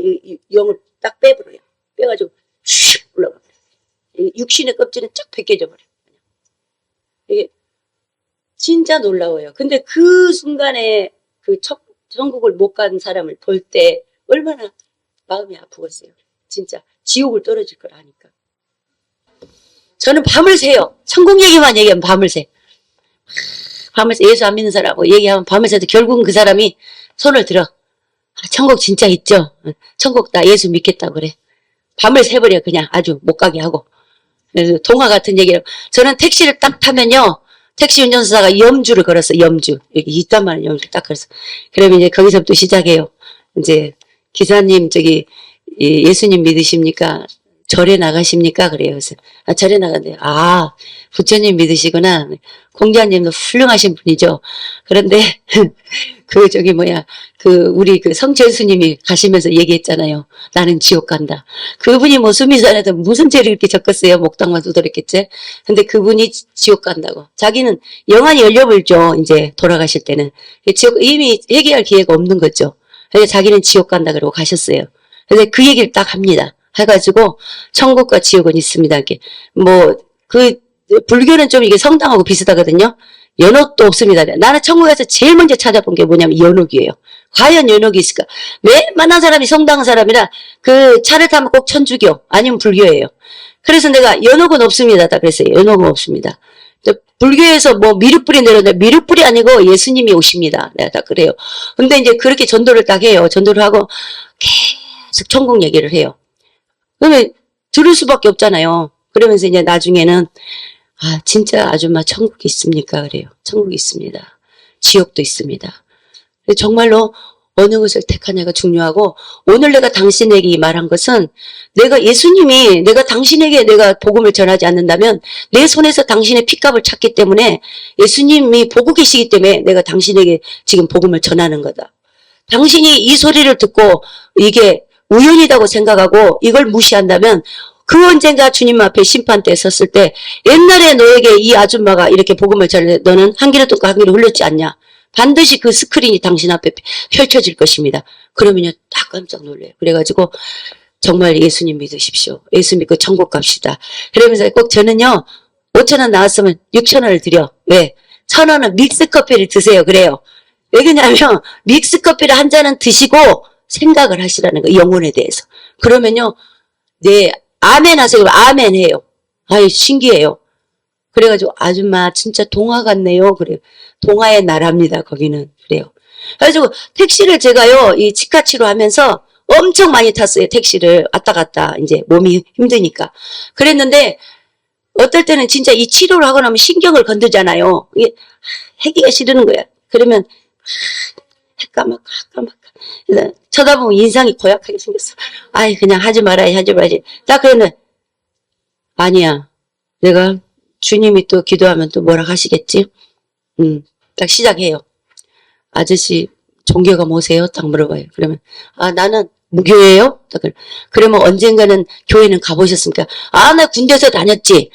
영을 딱 빼버려요. 빼가지고 슉 올라가요. 육신의 껍질은 쫙 벗겨져 버려요. 이게 진짜 놀라워요. 근데 그 순간에 그 천국을 못 간 사람을 볼 때 얼마나 마음이 아프겠어요. 진짜 지옥을 떨어질 걸 아니까. 저는 밤을 새요. 천국 얘기만 얘기하면 밤을 새. 밤을 새. 예수 안 믿는 사람하고 얘기하면 밤을 새도 결국은 그 사람이 손을 들어. 천국 진짜 있죠. 천국 나 예수 믿겠다고 그래. 밤을 새버려 그냥 아주 못 가게 하고. 그래서 동화 같은 얘기를. 저는 택시를 딱 타면요. 택시 운전사가 염주를 걸었어. 염주. 여기 있단 말이에요. 염주 딱 걸었어. 그러면 이제 거기서부터 시작해요. 이제 기사님 예수님 믿으십니까? 절에 나가십니까? 그래요. 그래서 절에 나간대요. 부처님 믿으시구나. 공자님도 훌륭하신 분이죠. 그런데 우리 성철스님이 가시면서 얘기했잖아요. 나는 지옥 간다. 그분이 뭐 수미산에서 무슨 죄를 이렇게 적었어요. 목당만 두드렸겠지. 근데 그분이 지옥 간다고. 자기는 영안이 열려버리죠. 이제 돌아가실 때는. 지옥 이미 회개할 기회가 없는 거죠. 그래서 자기는 지옥 간다 그러고 가셨어요. 그래서 그 얘기를 딱 합니다. 해가지고 천국과 지옥은 있습니다. 이렇게 불교는 좀 이게 성당하고 비슷하거든요. 연옥도 없습니다. 나는 천국에서 제일 먼저 찾아본 게 뭐냐면 연옥이에요. 과연 연옥이 있을까? 웬만한 사람이 성당 사람이라 그 차를 타면 꼭 천주교 아니면 불교예요. 그래서 내가 연옥은 없습니다. 다 그랬어요. 연옥은 없습니다. 불교에서 뭐 미륵불이 내렸는데 미륵불이 아니고 예수님이 오십니다. 내가 딱 그래요. 근데 이제 그렇게 전도를 딱 해요. 전도를 하고 계속 천국 얘기를 해요. 그러면 들을 수밖에 없잖아요. 그러면서 이제 나중에는 진짜 아줌마 천국이 있습니까? 그래요. 천국이 있습니다. 지옥도 있습니다. 정말로 어느 것을 택하냐가 중요하고 오늘 내가 당신에게 말한 것은 내가 당신에게 내가 복음을 전하지 않는다면 내 손에서 당신의 핏값을 찾기 때문에 예수님이 보고 계시기 때문에 내가 당신에게 지금 복음을 전하는 거다. 당신이 이 소리를 듣고 이게 우연이라고 생각하고 이걸 무시한다면 그 언젠가 주님 앞에 심판 때 섰을 때 옛날에 너에게 이 아줌마가 이렇게 복음을 전해 너는 한 귀로 듣고 한 귀로 흘렸지 않냐. 반드시 그 스크린이 당신 앞에 펼쳐질 것입니다. 그러면요 딱 깜짝 놀래요. 그래가지고 정말 예수님 믿으십시오. 예수 믿고 천국 갑시다. 그러면서 꼭 저는요 5,000원 나왔으면 6,000원을 드려. 왜? 1,000원은 믹스커피를 드세요. 그래요. 왜 그러냐면 믹스커피를 한 잔은 드시고 생각을 하시라는 거 영혼에 대해서. 그러면요 네 아멘 하세요. 아멘 해요. 신기해요. 그래가지고 아줌마 진짜 동화 같네요. 그래요. 동화의 나라입니다. 거기는. 그래요. 그래가지고 택시를 제가요 이 치과치료 하면서 엄청 많이 탔어요. 택시를 왔다 갔다 이제 몸이 힘드니까. 그랬는데 어떨 때는 진짜 이 치료를 하고 나면 신경을 건드잖아요. 이게 하기가 싫은 거야. 그러면 까맣까. 쳐다보면 인상이 고약하게 생겼어. 그냥 하지 말아야지. 딱 그러면 아니야. 내가 주님이 또 기도하면 또 뭐라 하시겠지? 딱 시작해요. 아저씨 종교가 뭐세요? 딱 물어봐요. 그러면 아 나는 무교예요? 그러면 언젠가는 교회는 가보셨습니까? 아 나 군대에서 다녔지.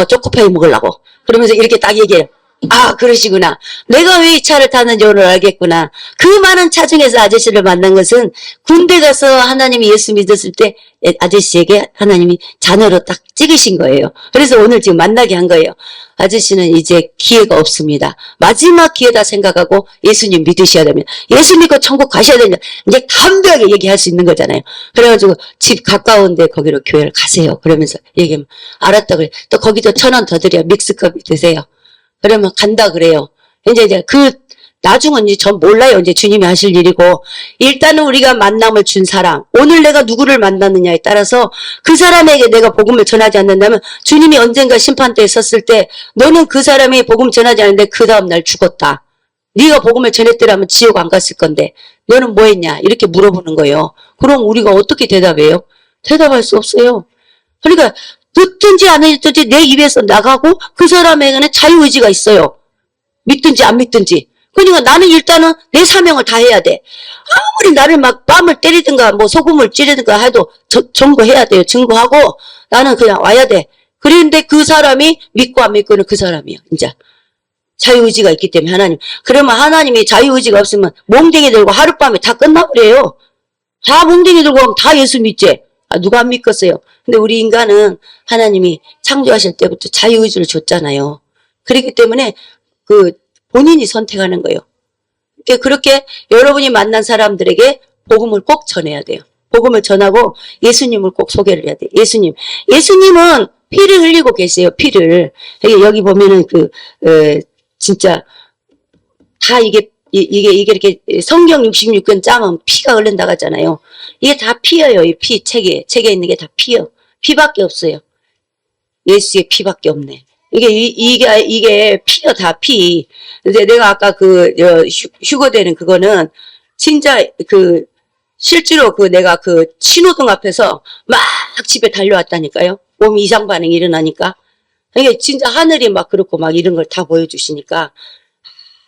초코파이 먹으려고. 그러면서 이렇게 딱 얘기해요. 아 그러시구나. 내가 왜 이 차를 타는지 오늘 알겠구나. 그 많은 차 중에서 아저씨를 만난 것은 군대 가서 하나님이 예수 믿었을 때 아저씨에게 하나님이 자녀로 딱 찍으신 거예요. 그래서 오늘 지금 만나게 한 거예요. 아저씨는 이제 기회가 없습니다. 마지막 기회다 생각하고 예수님 믿으셔야 됩니다. 예수 믿고 천국 가셔야 됩니다. 이제 담대하게 얘기할 수 있는 거잖아요. 그래가지고 집 가까운데 거기로 교회를 가세요. 그러면서 얘기하면 알았다 그래. 또 거기도 1,000원 더 드려 믹스커피 드세요. 그러면 간다 그래요. 이제 나중은 이제 전 몰라요. 이제 주님이 하실 일이고, 일단은 우리가 만남을 준 사람, 오늘 내가 누구를 만났느냐에 따라서 그 사람에게 내가 복음을 전하지 않는다면 주님이 언젠가 심판대에 섰을 때 너는 그 사람이 복음 전하지 않는데 그 다음날 죽었다. 네가 복음을 전했더라면 지옥 안 갔을 건데 너는 뭐 했냐? 이렇게 물어보는 거예요. 그럼 우리가 어떻게 대답해요? 대답할 수 없어요. 그러니까 듣든지 안 듣든지 내 입에서 나가고 그 사람에게는 자유의지가 있어요. 믿든지 안 믿든지. 그러니까 나는 일단은 내 사명을 다 해야 돼. 아무리 나를 막 뺨을 때리든가 뭐 소금을 찌르든가 해도 증거해야 돼요. 증거하고 나는 그냥 와야 돼. 그런데 그 사람이 믿고 안 믿고는 그 사람이에요. 이제 자유의지가 있기 때문에 하나님. 그러면 하나님이 자유의지가 없으면 몽댕이 들고 하룻밤에 다 끝나버려요. 다 몽댕이 들고 하면 다 예수 믿지. 누가 안 믿겠어요. 근데 우리 인간은 하나님이 창조하실 때부터 자유의지를 줬잖아요. 그렇기 때문에 본인이 선택하는 거예요. 그렇게 여러분이 만난 사람들에게 복음을 꼭 전해야 돼요. 복음을 전하고 예수님을 꼭 소개를 해야 돼요. 예수님은 피를 흘리고 계세요. 피를. 여기 보면은 진짜 다 이게 이렇게 성경 66권 짜면 피가 흘른다고 하잖아요. 이게 다 피예요. 이 피, 책에 있는 게 다 피요. 피밖에 없어요. 예수의 피밖에 없네. 이게 피요, 다 피. 근데 내가 아까 휴거되는 그거는 진짜 실제로 내가 신호등 앞에서 막 집에 달려왔다니까요. 몸이 이상 반응이 일어나니까. 이게 진짜 하늘이 막 그렇고 막 이런 걸 다 보여주시니까.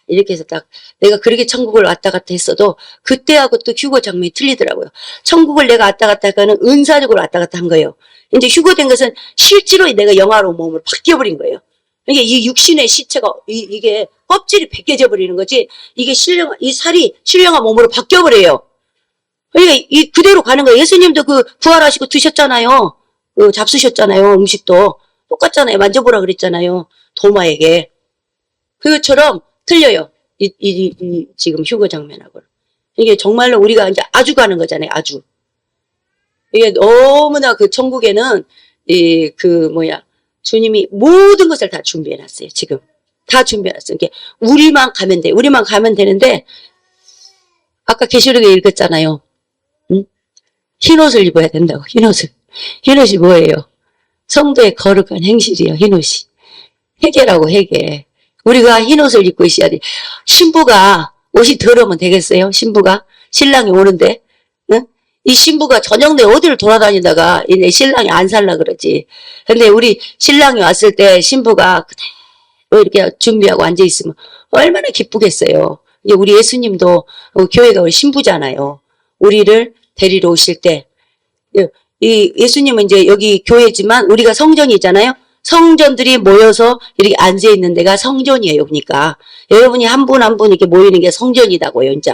이렇게 해서 딱 내가 그렇게 천국을 왔다 갔다 했어도 그때하고 또 휴거 장면이 틀리더라고요. 천국을 내가 왔다 갔다 하니까는 은사적으로 왔다 갔다 한 거예요. 이제 휴거된 것은 실제로 내가 영화로 몸을 바뀌어버린 거예요. 이게 이 육신의 시체가 이게 껍질이 벗겨져 버리는 거지 이게 이 살이 신령한 몸으로 바뀌어버려요. 그러니까 그대로 가는 거예요. 예수님도 부활하시고 드셨잖아요. 잡수셨잖아요. 음식도 똑같잖아요. 만져보라 그랬잖아요. 도마에게. 그것처럼 틀려요. 지금 휴거 장면하고는. 이게 정말로 우리가 이제 아주 가는 거잖아요. 아주. 이게 너무나 천국에는 주님이 모든 것을 다 준비해놨어요. 지금 다 준비해놨어요. 이게 우리만 가면 돼. 우리만 가면 되는데 아까 계시록에 읽었잖아요. 응? 흰옷을 입어야 된다고. 흰옷을. 흰옷이 뭐예요? 성도의 거룩한 행실이에요. 흰옷이. 회개라고 회개. 우리가 흰옷을 입고 있어야 돼. 신부가 옷이 더러우면 되겠어요? 신부가 신랑이 오는데 응? 이 신부가 저녁 내 어디를 돌아다니다가 내 신랑이 안 살라 그러지. 근데 우리 신랑이 왔을 때 신부가 그대로 이렇게 준비하고 앉아 있으면 얼마나 기쁘겠어요. 이제 우리 예수님도 교회가 우리 신부잖아요. 우리를 데리러 오실 때 이 예수님은 이제 여기 교회지만 우리가 성전이잖아요. 성전들이 모여서 이렇게 앉아 있는 데가 성전이에요. 그러니까 여러분이 한 분 한 분 이렇게 모이는 게 성전이다고요. 이제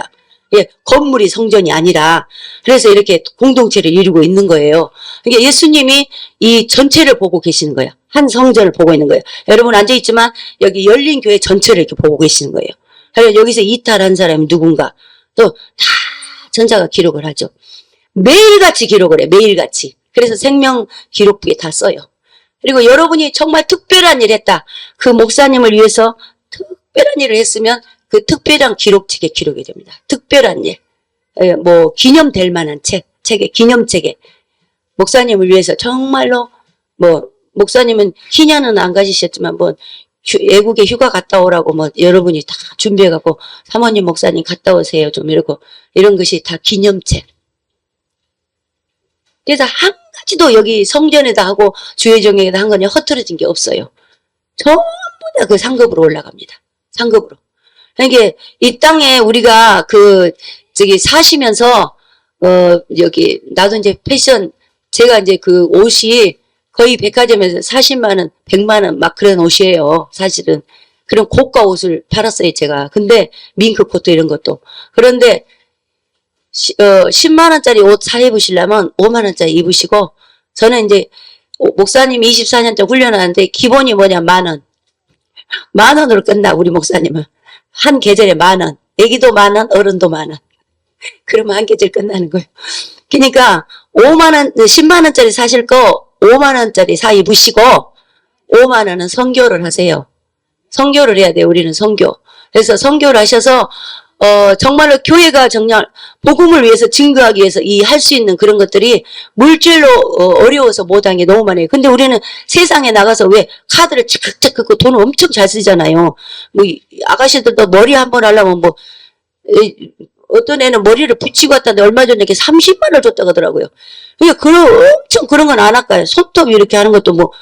건물이 성전이 아니라 그래서 이렇게 공동체를 이루고 있는 거예요. 그러니까 예수님이 이 전체를 보고 계시는 거예요. 한 성전을 보고 있는 거예요. 여러분 앉아 있지만 여기 열린 교회 전체를 이렇게 보고 계시는 거예요. 그래서 여기서 이탈한 사람이 누군가 또 다 전사가 기록을 하죠. 매일같이 기록을 해. 매일같이. 그래서 생명 기록부에 다 써요. 그리고 여러분이 정말 특별한 일을 했다. 그 목사님을 위해서 특별한 일을 했으면 그 특별한 기록책에 기록이 됩니다. 특별한 일. 기념될 만한 책에, 기념책에. 목사님을 위해서 정말로, 목사님은 희년은 안 가지셨지만, 외국에 휴가 갔다 오라고 여러분이 다 준비해갖고, 사모님 목사님 갔다 오세요. 좀 이런 것이 다 기념책. 그래서 한 가지도 여기 성전에다 하고 주회정에다 한 거냐 허틀어진 게 없어요. 전부 다 그 상급으로 올라갑니다. 상급으로. 그러니까 이 땅에 우리가 사시면서 여기 나도 이제 패션 제가 이제 그 옷이 거의 백화점에서 40만 원, 100만 원 막 그런 옷이에요. 사실은 그런 고가 옷을 팔았어요, 제가. 근데 밍크 코트 이런 것도. 그런데 10만 원짜리 옷 사 입으시려면 5만 원짜리 입으시고, 저는 이제 목사님 24년째 훈련하는데 기본이 뭐냐, 10,000원. 10,000원으로 끝나, 우리 목사님은. 한 계절에 10,000원. 애기도 10,000원, 어른도 10,000원. 그러면 한 계절 끝나는 거예요. 그러니까 5만 원, 10만 원짜리 사실 거 5만 원짜리 사 입으시고 5만 원은 선교를 하세요. 선교를 해야 돼요. 우리는 선교. 그래서 선교를 하셔서 정말로 교회가 정말 복음을 위해서 증거하기 위해서 이 할 수 있는 그런 것들이 물질로 어려워서 못한 게 너무 많아요. 근데 우리는 세상에 나가서 왜 카드를 착착 긋고 돈을 엄청 잘 쓰잖아요. 뭐 아가씨들도 머리 한번 하려면 뭐 어떤 애는 머리를 붙이고 왔다는데 얼마 전에 이렇게 30만 원 줬다고 하더라고요. 그러니까 엄청 그런 건 안 할까요? 손톱 이렇게 하는 것도 뭐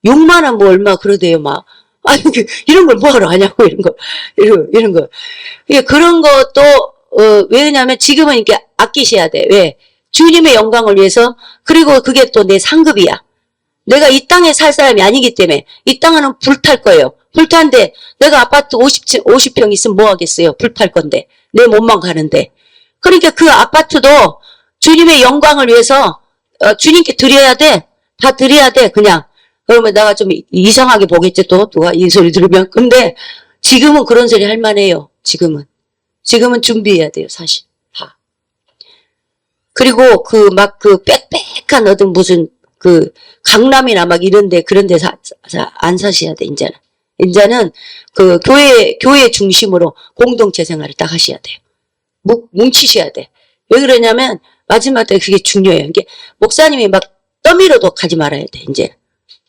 6만 원 뭐 얼마 그러대요, 막. 아니, 이런 걸 뭐하러 하냐고, 이런 거. 이런 거. 그러니까 그런 것도, 왜냐면 지금은 이렇게 아끼셔야 돼. 왜? 주님의 영광을 위해서. 그리고 그게 또 내 상급이야. 내가 이 땅에 살 사람이 아니기 때문에 이 땅은 불탈 거예요. 불탄데 내가 아파트 50평 있으면 뭐 하겠어요? 불탈 건데. 내 몸만 가는데. 그러니까 그 아파트도 주님의 영광을 위해서 주님께 드려야 돼. 다 드려야 돼. 그냥. 그러면 내가 좀 이상하게 보겠지 또 누가 이 소리 들으면. 근데 지금은 그런 소리 할 만해요. 지금은 준비해야 돼요. 사실 다. 그리고 그 빽빽한 어떤 무슨 강남이나 막 이런데 그런데 안 사셔야 돼. 이제는 그 교회 중심으로 공동체 생활을 딱 하셔야 돼요. 뭉치셔야 돼. 왜 그러냐면 마지막 때 그게 중요해요. 이게 목사님이 막 떠밀어도 가지 말아야 돼. 이제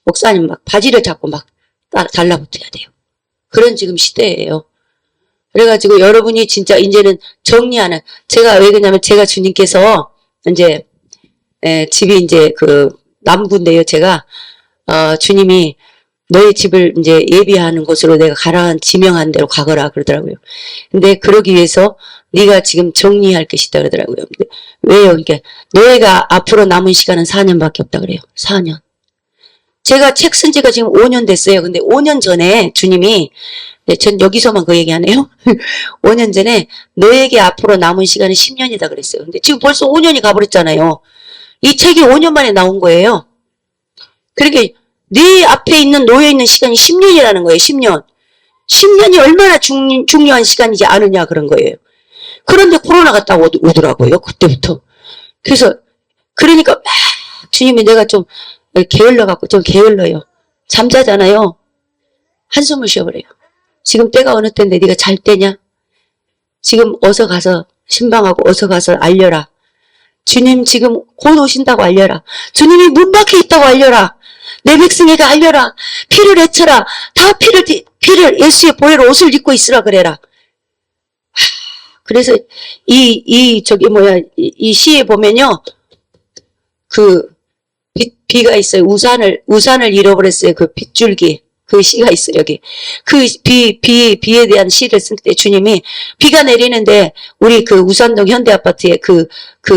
목사님 막 바지를 잡고 막 달라붙어야 돼요. 그런 지금 시대예요. 그래가지고 여러분이 진짜 이제는 정리하는, 제가 왜 그러냐면 제가 주님께서 이제 집이 이제 남구인데요. 제가 주님이 너의 집을 이제 예비하는 곳으로 내가 가라한 지명한 대로 가거라 그러더라고요. 근데 그러기 위해서 네가 지금 정리할 것이다 그러더라고요. 근데 왜요? 그러니까 너희가 앞으로 남은 시간은 4년밖에 없다 그래요. 4년. 제가 책 쓴 지가 지금 5년 됐어요. 근데 5년 전에 주님이, 전 여기서만 그 얘기 하네요. 5년 전에 너에게 앞으로 남은 시간은 10년이다 그랬어요. 근데 지금 벌써 5년이 가버렸잖아요. 이 책이 5년 만에 나온 거예요. 그러니까 네 앞에 놓여있는 시간이 10년이라는 거예요. 10년. 10년이 얼마나 중요한 시간이지 않으냐 그런 거예요. 그런데 코로나가 딱 오더라고요. 그때부터. 그러니까 막 주님이 내가 좀 게을러갖고 좀 게을러요. 잠자잖아요. 한숨을 쉬어버려요. 지금 때가 어느 때인데 네가 잘 때냐? 지금 어서 가서 신방하고 어서 가서 알려라. 주님 지금 곧 오신다고 알려라. 주님이 문 밖에 있다고 알려라. 내 백성에게 알려라. 피를 헤쳐라. 다 피를 예수의 보혈 옷을 입고 있으라 그래라. 그래서 이 시에 보면요. 비가 있어요. 우산을 잃어버렸어요. 그 빗줄기. 그 시가 있어요, 여기. 비에 대한 시를 쓸 때 주님이 비가 내리는데 우리 우산동 현대아파트의 그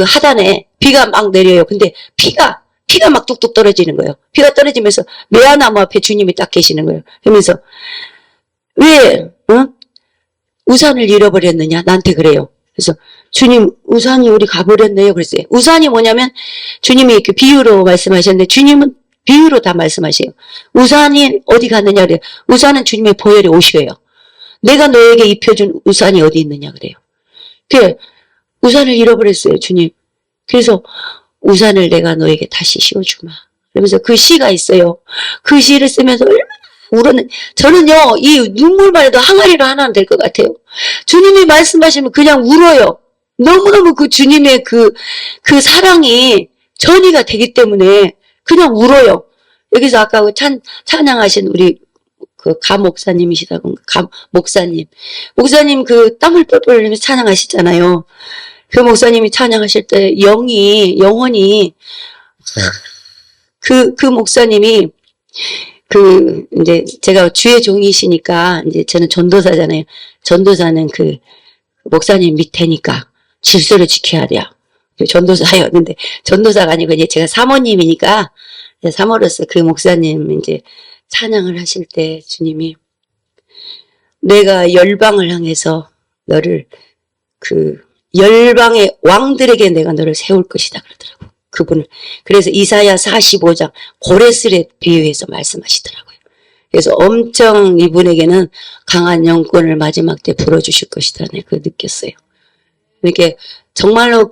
하단에 비가 막 내려요. 근데 피가 막 뚝뚝 떨어지는 거예요. 비가 떨어지면서 매화나무 앞에 주님이 딱 계시는 거예요. 그러면서 왜 우산을 잃어버렸느냐? 나한테 그래요. 그래서 주님 우산이 우리 가버렸네요. 그랬어요. 우산이 뭐냐면 주님이 비유로 말씀하셨는데 주님은 비유로 다 말씀하세요. 우산이 어디 갔느냐 그래요. 우산은 주님의 보혈의 옷이에요. 내가 너에게 입혀준 우산이 어디 있느냐 그래요. 우산을 잃어버렸어요. 주님. 그래서 우산을 내가 너에게 다시 씌워주마. 그러면서 그 시가 있어요. 그 시를 쓰면서 얼마나 울었는, 저는요, 이 눈물만 해도 항아리로 하나는 될 것 같아요. 주님이 말씀하시면 그냥 울어요. 너무너무 주님의 그 사랑이 전이가 되기 때문에 그냥 울어요. 여기서 아까 찬양하신 우리 가 목사님이시다고, 목사님 땀을 뻘뻘 흘리면서 찬양하시잖아요. 그 목사님이 찬양하실 때 영혼이 그 목사님이 이제 제가 주의 종이시니까, 이제 저는 전도사잖아요. 전도사는 목사님 밑에니까 질서를 지켜야 돼요. 전도사였는데, 전도사가 아니고 이제 제가 사모님이니까, 사모로서 그 목사님 이제 찬양을 하실 때 주님이 내가 열방을 향해서 너를 열방의 왕들에게 내가 너를 세울 것이다 그러더라고요. 그분을. 그래서 이사야 45장 고레스에 비유해서 말씀하시더라고요. 그래서 엄청 이분에게는 강한 영권을 마지막 때 불어주실 것이다. 네, 그거 느꼈어요. 이렇게 정말로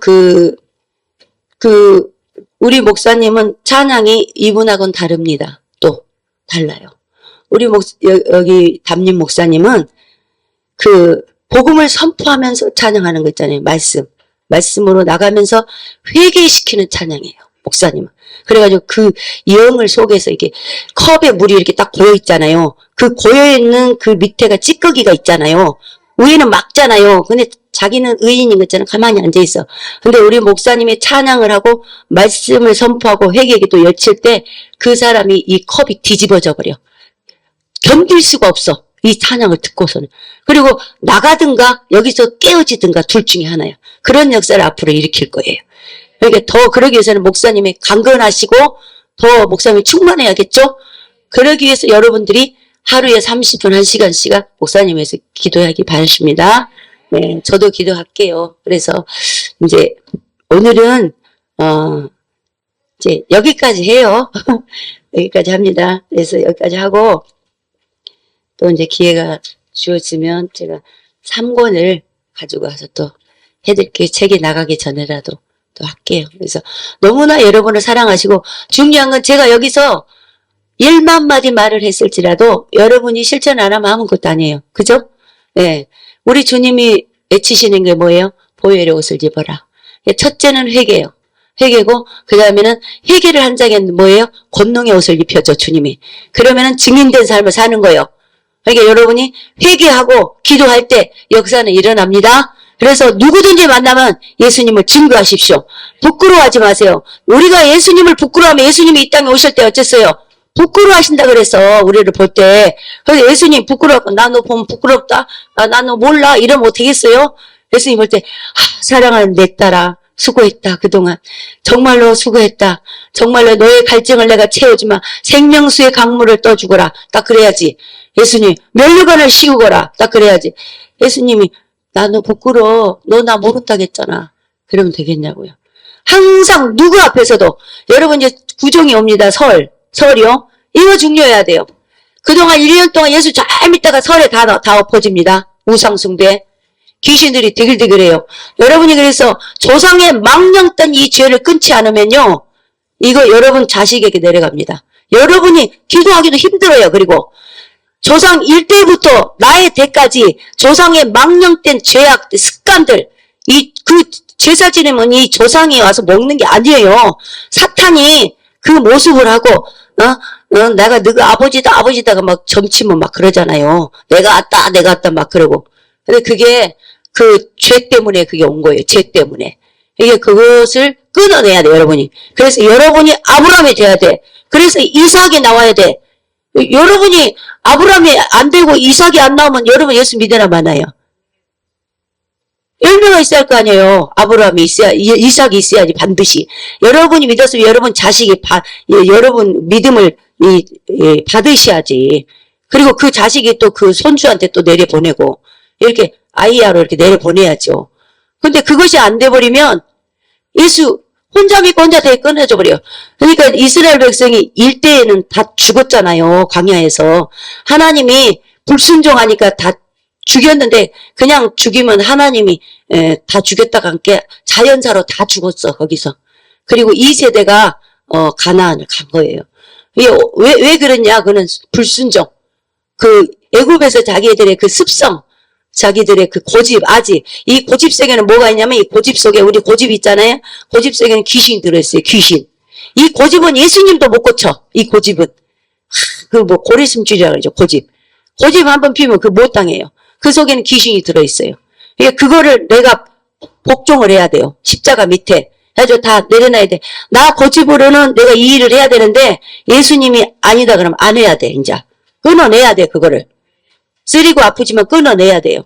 우리 목사님은 찬양이 이분하고는 다릅니다. 또 달라요. 우리 여기 담임 목사님은 복음을 선포하면서 찬양하는 거 있잖아요. 말씀으로 나가면서 회개시키는 찬양이에요. 목사님은. 그래가지고 그 영을 속에서 이렇게 컵에 물이 이렇게 딱 고여 있잖아요. 그 고여 있는 그 밑에가 찌꺼기가 있잖아요. 위에는 막잖아요. 근데 자기는 의인인 것처럼 가만히 앉아 있어. 근데 우리 목사님이 찬양을 하고 말씀을 선포하고 회개기도 여칠 때 그 사람이 이 컵이 뒤집어져 버려. 견딜 수가 없어. 이 찬양을 듣고서는. 그리고 나가든가 여기서 깨어지든가 둘 중에 하나야. 그런 역사를 앞으로 일으킬 거예요. 그러니까 더 그러기 위해서는 목사님이 강건하시고 더 목사님이 충만해야겠죠? 그러기 위해서 여러분들이 하루에 30분 1시간씩 목사님 위해서 기도하기 바랍니다. 네, 저도 기도할게요. 그래서 이제 오늘은 이제 여기까지 해요. 여기까지 합니다. 그래서 여기까지 하고 또 이제 기회가 주어지면 제가 3권을 가지고 와서 또 해드릴게요. 책이 나가기 전에라도 또 할게요. 그래서 너무나 여러분을 사랑하시고 중요한 건 제가 여기서 1만 마디 말을 했을지라도 여러분이 실천 안 하면 아무것도 아니에요. 그죠? 네. 우리 주님이 외치시는 게 뭐예요? 보혈의 옷을 입어라. 첫째는 회개예요. 회개고 그 다음에는 회개를 한 장에 뭐예요? 권능의 옷을 입혀줘 주님이. 그러면은 증인된 삶을 사는 거예요. 그러니까 여러분이 회개하고 기도할 때 역사는 일어납니다. 그래서 누구든지 만나면 예수님을 증거하십시오. 부끄러워하지 마세요. 우리가 예수님을 부끄러워하면 예수님이 이 땅에 오실 때 어쨌어요? 부끄러워하신다 그래서 우리를 볼 때. 그래서 예수님 부끄럽고 나 너 보면 부끄럽다. 나 너 몰라. 이러면 되겠어요? 예수님 볼 때 사랑하는 내 딸아 수고했다. 그동안 정말로 수고했다. 정말로 너의 갈증을 내가 채워주마. 생명수의 강물을 떠주거라. 딱 그래야지. 예수님 면류관을 씌우거라. 딱 그래야지. 예수님이 나 너 부끄러워. 너 나 모른다겠잖아. 그러면 되겠냐고요. 항상 누구 앞에서도 여러분 이제 구종이 옵니다. 설이요. 이거 중요해야 돼요. 그동안 1년 동안 예수 잘 믿다가 설에 다 엎어집니다. 우상숭배. 귀신들이 되글되글해요. 여러분이 그래서 조상의 망령된 이 죄를 끊지 않으면요. 이거 여러분 자식에게 내려갑니다. 여러분이 기도하기도 힘들어요. 그리고 조상 일대부터 나의 대까지 조상의 망령된 죄악, 습관들, 제사 지내면 이 조상이 와서 먹는 게 아니에요. 사탄이 그 모습을 하고, 내가 너가 아버지다가 막 점치면 막 그러잖아요. 내가 왔다 막 그러고. 근데 그게 그 죄 때문에 그게 온 거예요. 죄 때문에. 이게 그것을 끊어내야 돼, 여러분이. 그래서 여러분이 아브라함이 돼야 돼. 그래서 이삭이 나와야 돼. 여러분이 아브라함이 안 되고 이삭이 안 나오면 여러분 예수 믿으나 마나요? 열매가 있어야 할 거 아니에요. 아브라함이 이삭이 있어야지 반드시. 여러분이 믿었으면 여러분 자식이 여러분 믿음을 받으셔야지. 그리고 그 자식이 또 그 손주한테 또 내려보내고 이렇게 아이야로 이렇게 내려보내야죠. 근데 그것이 안 돼버리면 예수 혼자 믿고 혼자 되게 끊어져 버려요. 그러니까 이스라엘 백성이 일대에는 다 죽었잖아요. 광야에서. 하나님이 불순종하니까 다 죽였는데 그냥 죽이면 하나님이 다 죽였다가 함께 자연사로 다 죽었어. 거기서. 그리고 이 세대가 가나안을 간 거예요. 이게 왜 그러냐? 그는 불순종. 그 애굽에서 자기들의 그 습성, 자기들의 그 고집, 아직. 이 고집 속에는 뭐가 있냐면 이 고집 속에 우리 고집 있잖아요. 고집 속에는 귀신이 들어있어요. 귀신. 이 고집은 예수님도 못 고쳐. 이 고집은. 고리심줄이라고 그러죠. 고집. 고집 한번 피우면 못 당해요. 그 속에는 귀신이 들어있어요. 그러니까 그거를 내가 복종을 해야 돼요. 십자가 밑에. 해가지고 다 내려놔야 돼. 나 고집으로는 내가 이 일을 해야 되는데 예수님이 아니다 그러면 안 해야 돼. 이제 끊어내야 돼. 그거를 쓰리고 아프지만 끊어내야 돼요.